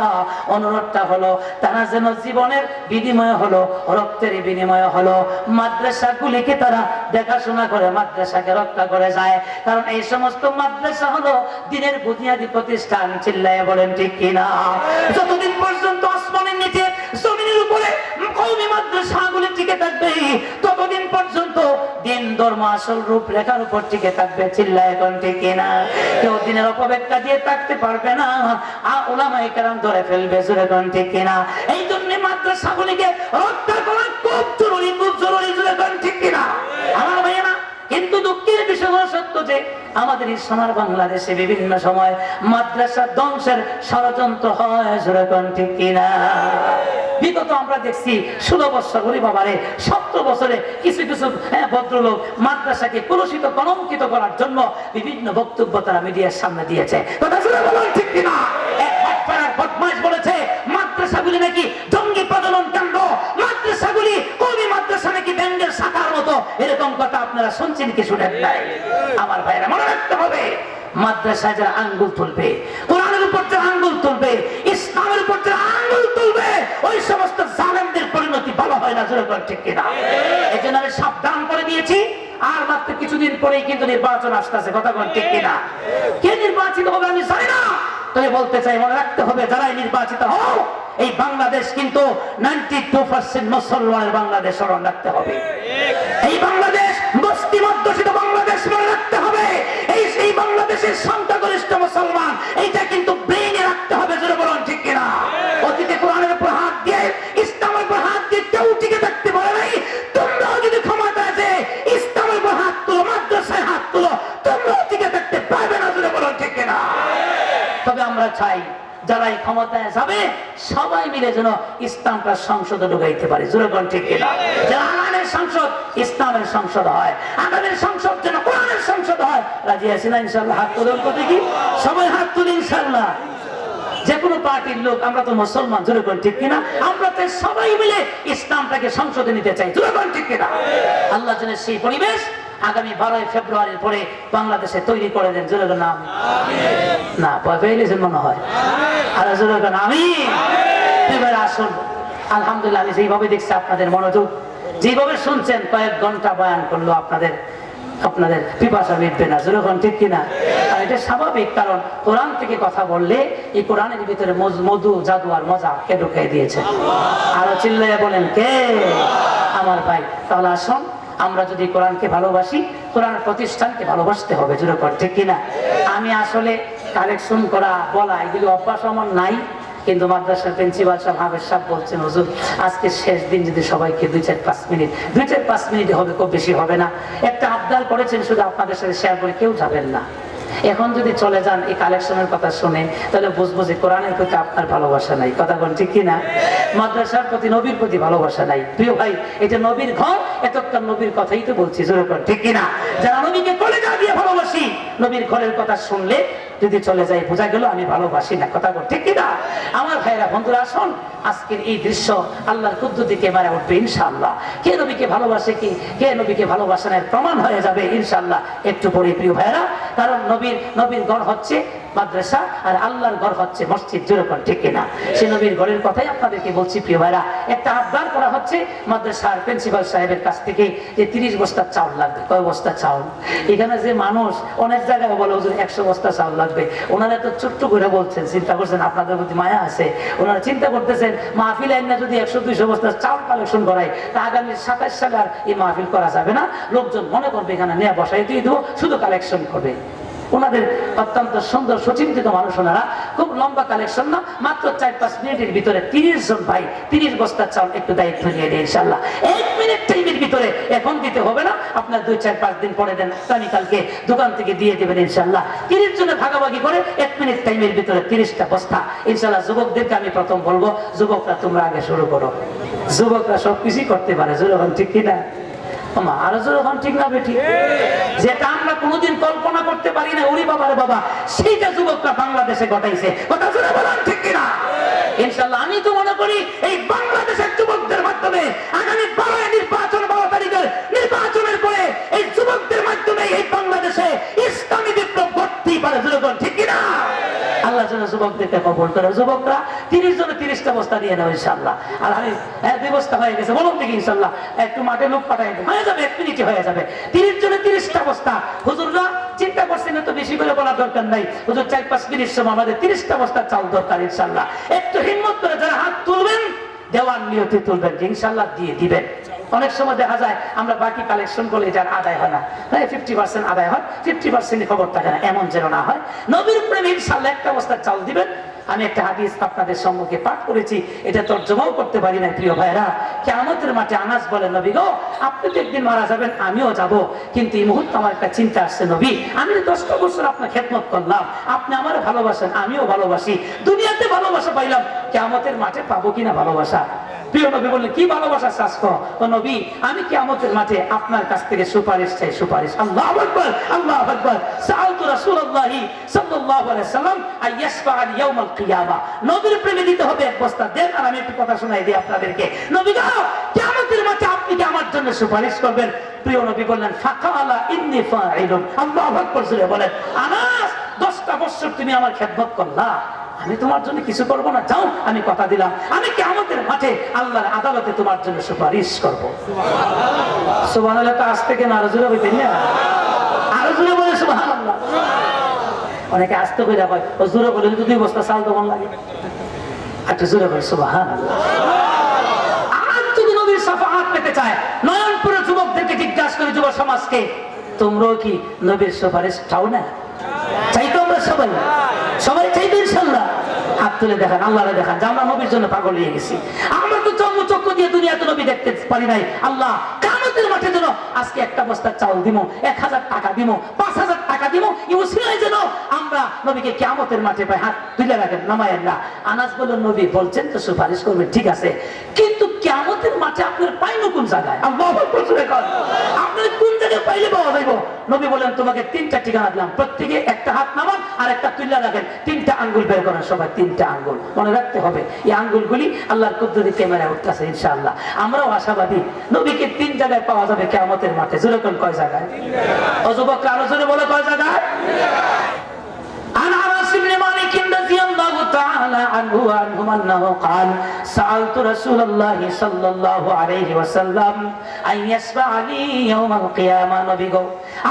অনুরোধটা হলো তারা যেন জীবনের বিনিময় হলো, রক্তের বিনিময় হলো, মাদ্রাসাগুলিকে তারা দেখাশোনা করে, মাদ্রাসাকে রক্ষা করে যায়। কারণ এই সমস্ত মাদ্রাসা হলো দিনের বুনিয়াদী প্রতিষ্ঠান। চিল্লায় বলেন ঠিক কিনা? যতদিন পর্যন্ত আসমানের নিচে জমিনের উপরে কওমি মাদ্রাসাগুলি টিকে থাকবে ততদিন পর্যন্ত দিন ধর্ম আসল রূপরেখার উপর টিকে থাকবে। চিল্লায় এখন ঠিক কিনা? কেউ দিনের অপব্যাখ্যা দিয়ে থাকতে পারবে না, উলামায়ে কেরাম ধরে ফেলবে। এখন ঠিক কিনা? এই জন্য মাদ্রাসাগুলিকে রক্ষা করা খুব জরুরি, খুব জরুরি। এখন ঠিক কিনা আমার ভাইয়েরা? কিন্তু দুঃখের বিষয় হলো সত্য যে আমাদের এই সোনার বাংলাদেশে বিভিন্ন সময় মাদ্রাসা ধ্বংসের ষড়যন্ত্র হয়। এখন ঠিক কিনা? বিগত আমরা দেখছি 16 বছর ধরে বাবারে 17 বছরে কিছু কিছু ভদ্রলোক মাদ্রাসাকে কলুষিত কলঙ্কিত করার জন্য বিভিন্ন বক্তব্য তারা মিডিয়ার সামনে দিয়েছে। কথা শুনে বলুন ঠিক কিনা? এক বাটপাড়ার বদমাশ বলেছে মাদ্রাসাগুলি নাকি জঙ্গি প্রজনন কেন্দ্র, মাদ্রাসাগুলি কওমি মাদ্রাসা নাকি ব্যাঙের শাখার মতো। এরকম কথা আপনারা শুনছেন কি শুনেন নাই? আমার ভাইরা মনে রাখতে হবে, মাদ্রাসায় যারা আঙ্গুল তুলবে, কোরআনের উপর যারা আঙ্গুল তুলবে, ইসলামের উপর যারা আঙ্গুল তুলবে, ওই সমস্ত জালেমদের পরিণতি ভালো হয় না। জোরে বলেন ঠিক কিনা? এই জন্য আমি সাবধান করে দিয়েছি, আর মাত্র কিছুদিন পরেই কিন্তু নির্বাচন আসতেছে। কথা বলেন ঠিক কিনা? কে নির্বাচিত হবে আমি জানি না, তবে বলতে চাই মনে রাখতে হবে যারাই নির্বাচিত হও, এই বাংলাদেশ কিন্তু 92% মুসলমানের বাংলাদেশ স্মরণ রাখতে হবে। এই বাংলাদেশ বস্তি অধ্যুষিত বাংলাদেশ মনে রাখতে হবে। এই বাংলাদেশের সংখ্যাগরিষ্ঠ মুসলমান, এইটা কিন্তু ব্রেইনে রাখতে হবে। জোরে বলুন ঠিক কিনা? অতীতে কোরআনের উপর হাত দিয়ে, ইসলামের উপর হাত দিয়ে কেউ টিকে থাকতে পারে নাই। তোমরাও যদি ক্ষমতা আছে ইসলামের উপর হাত তুলো, মাদ্রাসায় হাত তুলো, তোমরাও টিকে থাকতে পারবে না। জোরে বলুন ঠিক কিনা? তবে আমরা চাই যারাই ক্ষমতায় যাবে সবাই মিলে যেন ইসলামটা সংসদে ঢুকাইতে পারে। জোরে বলেন ঠিক কিনা? যারা আগামের সংসদ ইসলামের সংসদ হয়, আগামের সংসদ যেন কোরআনের সংসদ হয়। রাজি আছি না ইনশাআল্লাহ? হাত তোলেন তো দেখি, সবাই হাত তুলি ইনশাআল্লাহ। যে কোনো পার্টির লোক, আমরা তো মুসলমান। জোরে বলেন ঠিক কিনা? আমরা তো সবাই মিলে ইসলামটাকে সংসদে নিতে চাই। জোরে বলেন ঠিক কিনা? আল্লাহ যেন সেই পরিবেশ আগামী 12 ফেব্রুয়ারির পরে বাংলাদেশে তৈরি করে দেন। জোরে বলেন আমিন। না ভয় পেয়ে গেছেন মনে হয়, আর জোরে বলেন আমিন। এবার আসুন, আলহামদুলিল্লাহ আমি যেইভাবে দেখছি আপনাদের মনোযোগ, যেভাবে শুনছেন, কয়েক ঘন্টা বয়ান করলো আপনাদের পিপাসা মিটবে না। যেরকম ঠিক কিনা? আর এটা স্বাভাবিক, কারণ কোরআন থেকে কথা বললে এই কোরআনের ভিতরে মধু, জাদু আর মজা কে ঢুকাই দিয়েছে? আরো চিল্লাইয়া বলেন কে? আমার ভাই, তাহলে আসুন আমরা যদি কোরআনকে ভালোবাসি, কোরআনের প্রতিষ্ঠানকে ভালোবাসতে হবে। যেরকম ঠিক কিনা? আমি আসলে কালেকশন করা, বলা, এগুলো অভ্যাস আমার নাই, কিন্তু মাদ্রাসার প্রিন্সিপাল সাহেব, হাফেজ সাহেব বলছেন হুজুর আজকে শেষ দিন, যদি সবাইকে 2-4-5 মিনিট হবে, খুব বেশি হবে না, একটা আবদার করেছেন, শুধু আপনাদের সাথে শেয়ার করে কেউ যাবেন না। এখন যদি চলে যান এই কালেকশনের কথা শুনে, তাহলে বুঝবো যে কোরআনের প্রতি আপনার ভালোবাসা নাই। কথা বলেন ঠিক কিনা? মাদ্রাসার প্রতি, নবীর প্রতি ভালোবাসা নাই। প্রিয় ভাই, এটা নবীর ঘর, এতক্ষণ নবীর কথাই তো বলছি। জোরে বলেন ঠিক কিনা? যারা নবীকে কলেজা দিয়ে ভালোবাসি, নবীর ঘরের কথা শুনলে যদি চলে যায় বোঝা গেল আমি ভালোবাসি না। কথা বল ঠিক কিনা? আমার ভাইরা বন্ধুরা, আসুন আজকের এই দৃশ্য আল্লাহর কুদরতে মারা উঠবে ইনশাআল্লাহ। কে নবীকে ভালোবাসে, কে নবীকে ভালোবাসার প্রমাণ হয়ে যাবে ইনশাআল্লাহ একটু পরে। প্রিয় ভাইরা, কারণ নবীর ঘর হচ্ছে মাদ্রাসা, আর আল্লাহর ঘর হচ্ছে মসজিদ। যেরকম ঠিক কিনা? সে নবীর ঘরের কথাই আপনাদেরকে বলছি। প্রিয় ভাইরা, একটা আবদার করা হচ্ছে মাদ্রাসার প্রিন্সিপাল সাহেবের কাছ থেকে যে 30 বস্তা চাউল লাগবে। কয় বস্তা চাউল? এখানে যে মানুষ অনেক জায়গায় বলে হুজুর 100 বস্তা চাউল লাগবে। ওনারা তো ছোট্ট করে বলছেন, চিন্তা করছেন, আপনাদের প্রতি মায়া আছে। ওনারা চিন্তা করতেছেন মাহফিল আইন না যদি 100-200 বস্তা চাউল কালেকশন করায়, তা আগামী 27 সালে আর এই মাহফিল করা যাবে না। লোকজন মনে করবে এখানে নিয়ে বসাই দিয়ে দেবো, শুধু কালেকশন করবে। ওনাদের অত্যন্ত সুন্দর সুচিন্তিত মানুষ ওনারা, খুব লম্বা কালেকশন না, মাত্র 4-5 মিনিটের ভিতরে 30 জন ভাই 30 বস্তা চাউল একটু দায়িত্ব নিয়ে দেয় ইনশাআল্লাহ। 1 মিনিট টাইমের ভিতরে, এখন দিতে হবে না, আপনার 2-4-5 দিন পরে দেন, আগামীকালকে দোকান থেকে দিয়ে দেবেন ইনশাআল্লাহ। 30 জনে ভাগাভাগি করে 1 মিনিট টাইমের ভিতরে 30টা বস্তা ইনশাআল্লাহ। যুবকদেরকে আমি প্রথম বলবো, যুবকরা তোমরা আগে শুরু করো। যুবকরা সবকিছুই করতে পারে, যখন ঠিক কিনা আরো যখন ঠিক না বেঠি, যেটা আমরা কোনোদিন কল্পনা করতে পারি না, ওরে বাবা রে বাবা, সেইটা যুবকরা বাংলাদেশে ঘটাইছে। কথা শুনে বলেন ঠিক কিনা? ইনশাআল্লাহ আমি তো মনে করি এই বাংলাদেশের যুবকদের মাধ্যমে আগামী 12 তারিখের নির্বাচনের পরে এই যুবকদের মাধ্যমে এই বাংলাদেশে ইসলামী বিপ্লব ঘটতেই পারে। যুবক ঠিক কিনা? আল্লাহ যেন যুবকদেরকে কবুল করে। যুবকরা 30 জনে 30টা বস্তা দিয়ে নাও ইনশাআল্লাহ। আর আমি 2 বস্তা হয়ে গেছে, বলুন দেখি ইনশাআল্লাহ। একটু মাঠে লোক পাঠাই হয়ে যাবে, 1 মিনিটে হয়ে যাবে। 30 জনে 30টা বস্তা। হুজুররা চিন্তা করছেন তো বেশি করে বলার দরকার নাই, হুজুর 4-5 মিনিট সময় আমাদের 30টা বস্তা চাল দরকার ইনশাআল্লাহ। একটু হিম্মত করে যারা হাত তুলবেন, দেওয়ার নিয়তে তুলবেন, ইনশাআল্লাহ দিয়ে দিবেন। অনেক সময় দেখা যায় আমরা বাকি কালেকশন করলে যার আদায় হয় না, 50% আদায় হয়, 50% খবর থাকে না, এমন যেন না হয়। নবীর প্রেমে ইনশাআল্লাহ 1টা বস্তা চাল দিবেন। আমি একটা হাদিস আপনাদের সম্মুখে পাঠ করেছি, এটা তর্জমাও করতে পারি না প্রিয় ভাইরা। কিয়ামতের মাঠে আনাস বলেন, নবী গো, আপনি তো একদিন মারা যাবেন, আমিও যাব, কিন্তু এই মুহূর্তে আমার একটা চিন্তা আসছে নবী, আমি 10টা বছর আপনার খেদমত করলাম, আপনি আমার ভালোবাসেন, আমিও ভালোবাসি, দুনিয়াতে ভালোবাসা পাইলাম, কিয়ামতের মাঠে পাবো কিনা ভালোবাসা? প্রিয় নবী বললেন, কি ভালোবাসা চাস কো? নবী, আমি কিয়ামতের মাঠে আপনার কাছ থেকে সুপারিশ চাই, সুপারিশ। আল্লাহু আকবার, আল্লাহু আকবার। সাআলতু রাসূলুল্লাহি সাল্লাল্লাহু আলাইহি ওয়াসাল্লাম আইয়াসফা ইয়াউমাল কিয়ামা। নবীর প্রেমে দিতে হবে 1 বস্তা। দেন আর আমি একটু কথা শোনাই দিই আপনাদেরকে। নবী গো, কিয়ামতের মাঠে আপনি কি আমার জন্য সুপারিশ করবেন? প্রিয় নবী বললেন, ফাকালা ইন্নী ফাইলুন। আল্লাহু আকবার জোরে বলেন। আনাস, 10টা বছর তুমি আমার খেদমত করলা, আমি তোমার জন্য কিছু করব না, যাও, আমি কথা দিলাম, আমি কিয়ামতের মাঠে আল্লাহর আদালতে তোমার জন্য সুপারিশ করব। সুবহানাল্লাহ। সুবহানাল্লাহ তো আজ থেকে আরো জোরে বলতেন না, আরো জোরে বলে সুবহানাল্লাহ। অনেকে আসতে কইরা কয়, ও জোরে বলে যদি 2 বস্তা চাল দমন লাগে, একটু জোরে বলে সুবহানাল্লাহ। আর যদি নবীর শাফাআত পেতে চায়, নয়নপুরের যুবকদেরকে জিজ্ঞাসা করে, যুব সমাজকে, তোমরাও কি নবীর সুপারিশ চাও না? চাই তো আমরা সবাই, সবাই চাইবে ইনশাআল্লাহ। হাত তুলে দেখান, আল্লাহরে দেখান যে আমরা নবীর জন্য পাগল হয়ে গেছি। আমরা তো চক্ষু দিয়ে দুনিয়াতে নবী দেখতে পারি নাই। আল্লাহ কিয়ামতের মাঠে যেন আজকে 1টা বস্তা চাউল দিব, 1000 টাকা দিব, 5000 টাকা দিব, এই উসিলায় যেন আমরা নবীকে কিয়ামতের মাঠে পাই। হাত তুলে রাখেন, নামায়েন না। আনাস বললেন, নবী বলছেন তো সুপারিশ করবেন, ঠিক আছে, কিন্তু কিয়ামতের মাঠে আপনার পাইনো কোন জায়গায়? আল্লাহু আকবার জোরে কর। আপনার কোন জায়গায় পাইলে পাওয়া যাইব? নবী বলেন, তোমাকে 3টা ঠিকানা দিলাম, প্রত্যেকে একটা হাত নামান আর একটা তুলে রাখেন, 3টা আঙ্গুল বের করেন, সবাই 3টা আঙ্গুল মনে রাখতে হবে। এই আঙ্গুলগুলি আল্লাহর কুদরতি ক্যামেরায় উঠতেছে ইনশাআল্লাহ। আমরাও আশাবাদী নবীকে 3 জায়গায় পাওয়া যাবে কিয়ামতের মাঠে। জোরে কোন কয় জায়গায়? ও যুবক, আরো জোরে বলে কয় জায়গায়? عن انس بن مالك رضي الله تعالى عنه انه قال سألت رسول الله صلى الله عليه وسلم ان يشفع لي يوم القيامة। নবী গো,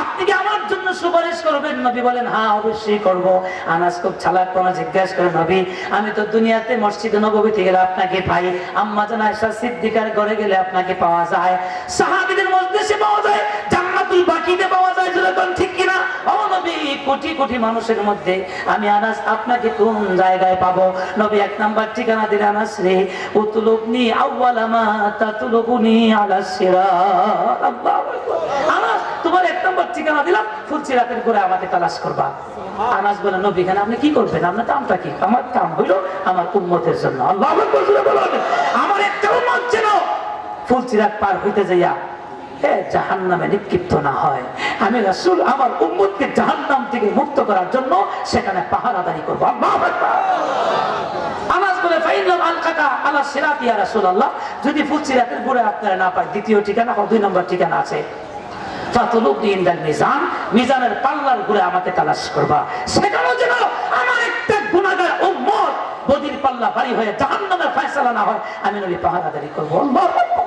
আপনি কি আমার জন্য সুপারিশ করবেন? নবী বলেন, হ্যাঁ অবশ্যই করব। আনাস খুব চালাক, কোন জিজ্ঞাসা করে, নবী আমি তো দুনিয়াতে মসজিদে নববীতে গেলে আপনাকে পাই, আম্মা জান আয়েশা সিদ্দিকার ঘরে গেলে আপনাকে পাওয়া যায়, সাহাবীদের মজলিসে পাওয়া যায়, জান্নাতুল বাকিতে পাওয়া যায়। যখন ঠিক কিনা? ও নবী, কোটি কোটি মানুষের মধ্যে আমি আনাস আপনাকে কোন জায়গায় পাবো? নবী 1 নাম্বার ঠিকানা দিলেন, আনাস রে, উতলুবনি আউয়ালা মা তাতলুবুনি আলা সিরাত। আল্লাহু আকবার। আনাস, তোমার 1 নাম্বার ঠিকানা দিলাম, ফুলসিরাতের গোড়ায় আমাকে তালাশ করবা। আনাস বলেন, নবী কেন আপনি কি করবেন? আপনার কামটা কি? আমার কাম হইল আমার উম্মতের জন্য। আল্লাহু আকবার বলেন, আমার একটা উম্মত যেন ফুলসিরাত পার হইতে যাইয়া জাহান্নামে নিক্ষিপ্ত না হয়। আমি রাসূল আমার উম্মতকে জাহান্নাম থেকে মুক্ত করার জন্য সেখানে পাহারাদারি করব। আল্লাহু আকবার। আনাস বলে, ফাইনাল আলকাকা আলা সিরাত ইয়া রাসূলুল্লাহ, যদি ফুলসিরাতের গোড়ায় আপনারা না পায়, দ্বিতীয় ঠিকানা বা 2 নম্বর ঠিকানা আছে, ফাতুলুবনি ইনদাল মিজান, মিজানের পাল্লার গোড়ায় আমাকে তালাশ করবা। সেখানেও যেন আমার একটা গুনাহগার উম্মত বদির পাল্লা ভারী হয়ে জাহান্নামের ফয়সালা না হয়, আমি নবী পাহারাদারি করব। আল্লাহু আকবার।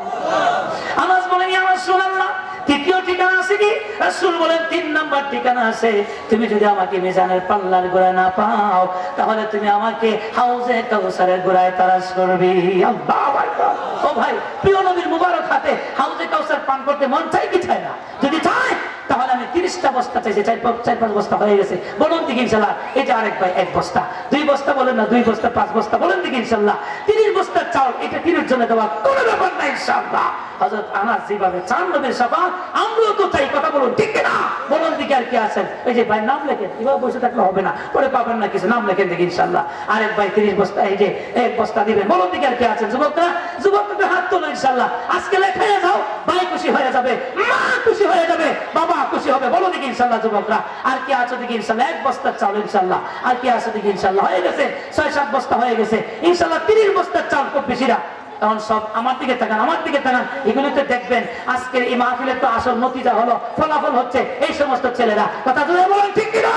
আনাস বলেন, ইয়া রাসূলুল্লাহ, তৃতীয় ঠিকানা আছে কি? রাসূল বলেন, 3 নাম্বার ঠিকানা আছে, তুমি যদি আমাকে মিজানের পাল্লার গোড়ায় না পাও, তাহলে তুমি আমাকে হাউজে কাউসারের গোড়ায় তালাশ করবে। আল্লাহু আকবার। ও ভাই, প্রিয় নবীর মুবারক হাতে হাউজে কাউসার পান করতে মন চাই কি চায় না? যদি চায় তাহলে আমি 30টা বস্তা চাইছি, 4-5 বস্তা হয়ে গেছে, বলুন দিকে ইনশাল্লাহ। এই যে আরেক ভাই 1 বস্তা, 2 বস্তা বলেন না, 2 বস্তা 5 বস্তা বলেন দিকে ইনশাল্লাহ। 30 বস্তার চাউল, এটা 30 জনে দেওয়া কোনো ব্যাপার না ইনশাল্লাহ। হযরত আনাস যেভাবে চান নবীর শাফাআত, আমরাও তো চাই, কথা বলুন ঠিক না? বলুন দিকে আর কি আছেন? এই যে ভাই নাম লেখেন, এভাবে বসে থাকলে হবে না, পরে পাবেন না কিছু, নাম লেখেন দিকে ইনশাল্লাহ। আরেক ভাই 30 বস্তা, এই যে 1 বস্তা দিবেন, বলুন দিকে আর কি আছেন? যুবকরা, যুবকরা হাত তোলো ইনশাল্লাহ। আজকে লেখায় যাও, ভাই খুশি হয়ে যাবে, মা খুশি হয়ে যাবে, বাবা খুশি হবে, বলো দিকে ইনশাল্লাহ। যুবকরা আর কি আছো দিকে ইনশাল্লাহ? 1 বস্তার চাউল ইনশাল্লাহ। আর কি আছে দিকে ইনশাল্লাহ? হয়ে গেছে 6-7 বস্তা হয়ে গেছে ইনশাল্লাহ। 30 বস্তার চাউল, খুব বেশি না। তখন সব আমার দিকে তাকান, আমার দিকে তাকান, এগুলোতে দেখবেন আজকের এই মাহফিলের তো আসল নতিজা হলো, ফলাফল হচ্ছে এই সমস্ত ছেলেরা, কথা যদি বলেন ঠিক কিনা?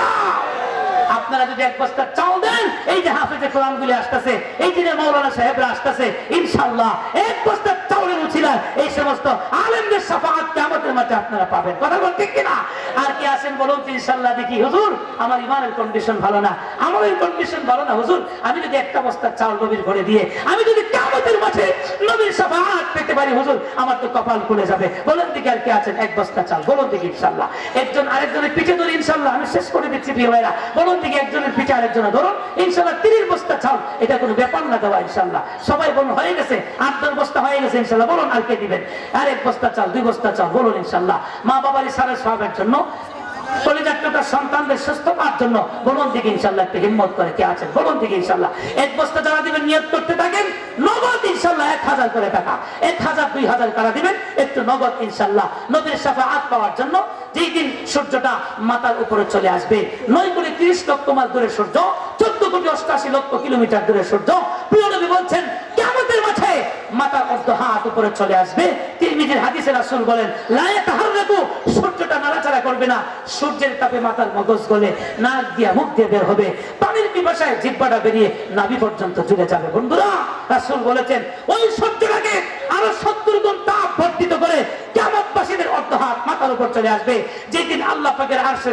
আপনারা যদি 1 বস্তা চাউল দেন, এই যে হাফেজে কোরআন গুলি আসতেছে, এই যে মাওলানা সাহেবরা আসতেছে, ইনশাআল্লাহ 1 বস্তা চাউলের উছিলা এই সমস্ত আলেমদের শাফাআত কিয়ামতের মাঠে আপনারা পাবেন, কথা বলেন ঠিক কিনা? আর কি আছেন বলুন ইনশাআল্লাহ? দেখি হুজুর আমার ইমানের কন্ডিশন ভালো না, আমলের কন্ডিশন ভালো না হুজুর, আমি যদি 1টা বস্তা চাউল নবীর ঘরে দিয়ে আমি যদি কিয়ামতের মাঠে নবীর শাফাআত পেতে পারি হুজুর, আমার তো কপাল খুলে যাবে। বলেন দিকে আর কি আছেন? 1 বস্তা চাউল, বলুন দিকে ইনশাআল্লাহ। একজন আরেকজনের পিঠে ধরে ইনশাআল্লাহ, আমি শেষ করে দিচ্ছি প্রিয় ভাইরা, বলুন দিকে একজনের পিঠে আরেকজনের ধরুন ইনশাআল্লাহ। 30 বস্তা চাউল, এটা কোনো ব্যাপার না দেওয়া ইনশাআল্লাহ। সবাই বলুন হয়ে গেছে, 8-10 বস্তা হয়ে গেছে ইনশাআল্লাহ। বলুন আর কে দিবেন? আর 1 বস্তা চাউল, 2 বস্তা চাউল, বলুন ইনশাআল্লাহ। মা বাবার ইসহারের সওয়াবের জন্য, কলিজাটা সন্তানদের সুস্থ পাওয়ার জন্য, বলুন দিকে ইনশাআল্লাহ। একটু হিম্মত করে কে আছেন? বলুন দিকে ইনশাআল্লাহ। 1 বস্তা যারা দিবেন নিয়ত করতে থাকেন, নগদ ইনশাআল্লাহ 1000 করে টাকা, 1000 2000 টাকা দিবেন একটু নগদ ইনশাআল্লাহ, নবীর শাফাআত পাওয়ার জন্য। যেই দিন সূর্যটা মাথার উপরে চলে আসবে, 9 কোটি 30 লক্ষ মাইল দূরে সূর্য, 14 কোটি 88 লক্ষ কিলোমিটার দূরে সূর্য, প্রিয় নবী বলছেন কিয়ামতের মাঠে মাথার অর্ধ হাত উপরে চলে আসবে। তিরমিজির হাদিসে রাসূল বলেন লা ইয়াতাহাররাকু, সূর্যটা নাড়াচাড়া করবে না, সূর্যের তাপে মাথার মগজ গলে নাক দিয়ে মুখ দিয়ে বের হবে, পানির পিপাসায় জিহ্বাটা বেরিয়ে নাভি পর্যন্ত জুড়ে যাবে। বন্ধুরা, রাসূল বলেছেন ওই সূর্যটাকে আরো 70 গুণ তাপ বর্ধিত করে কিয়ামতবাসীদের অর্ধ হাত মাথার উপর চলে আসবে। যেদিন আল্লাহ পাকের আরশে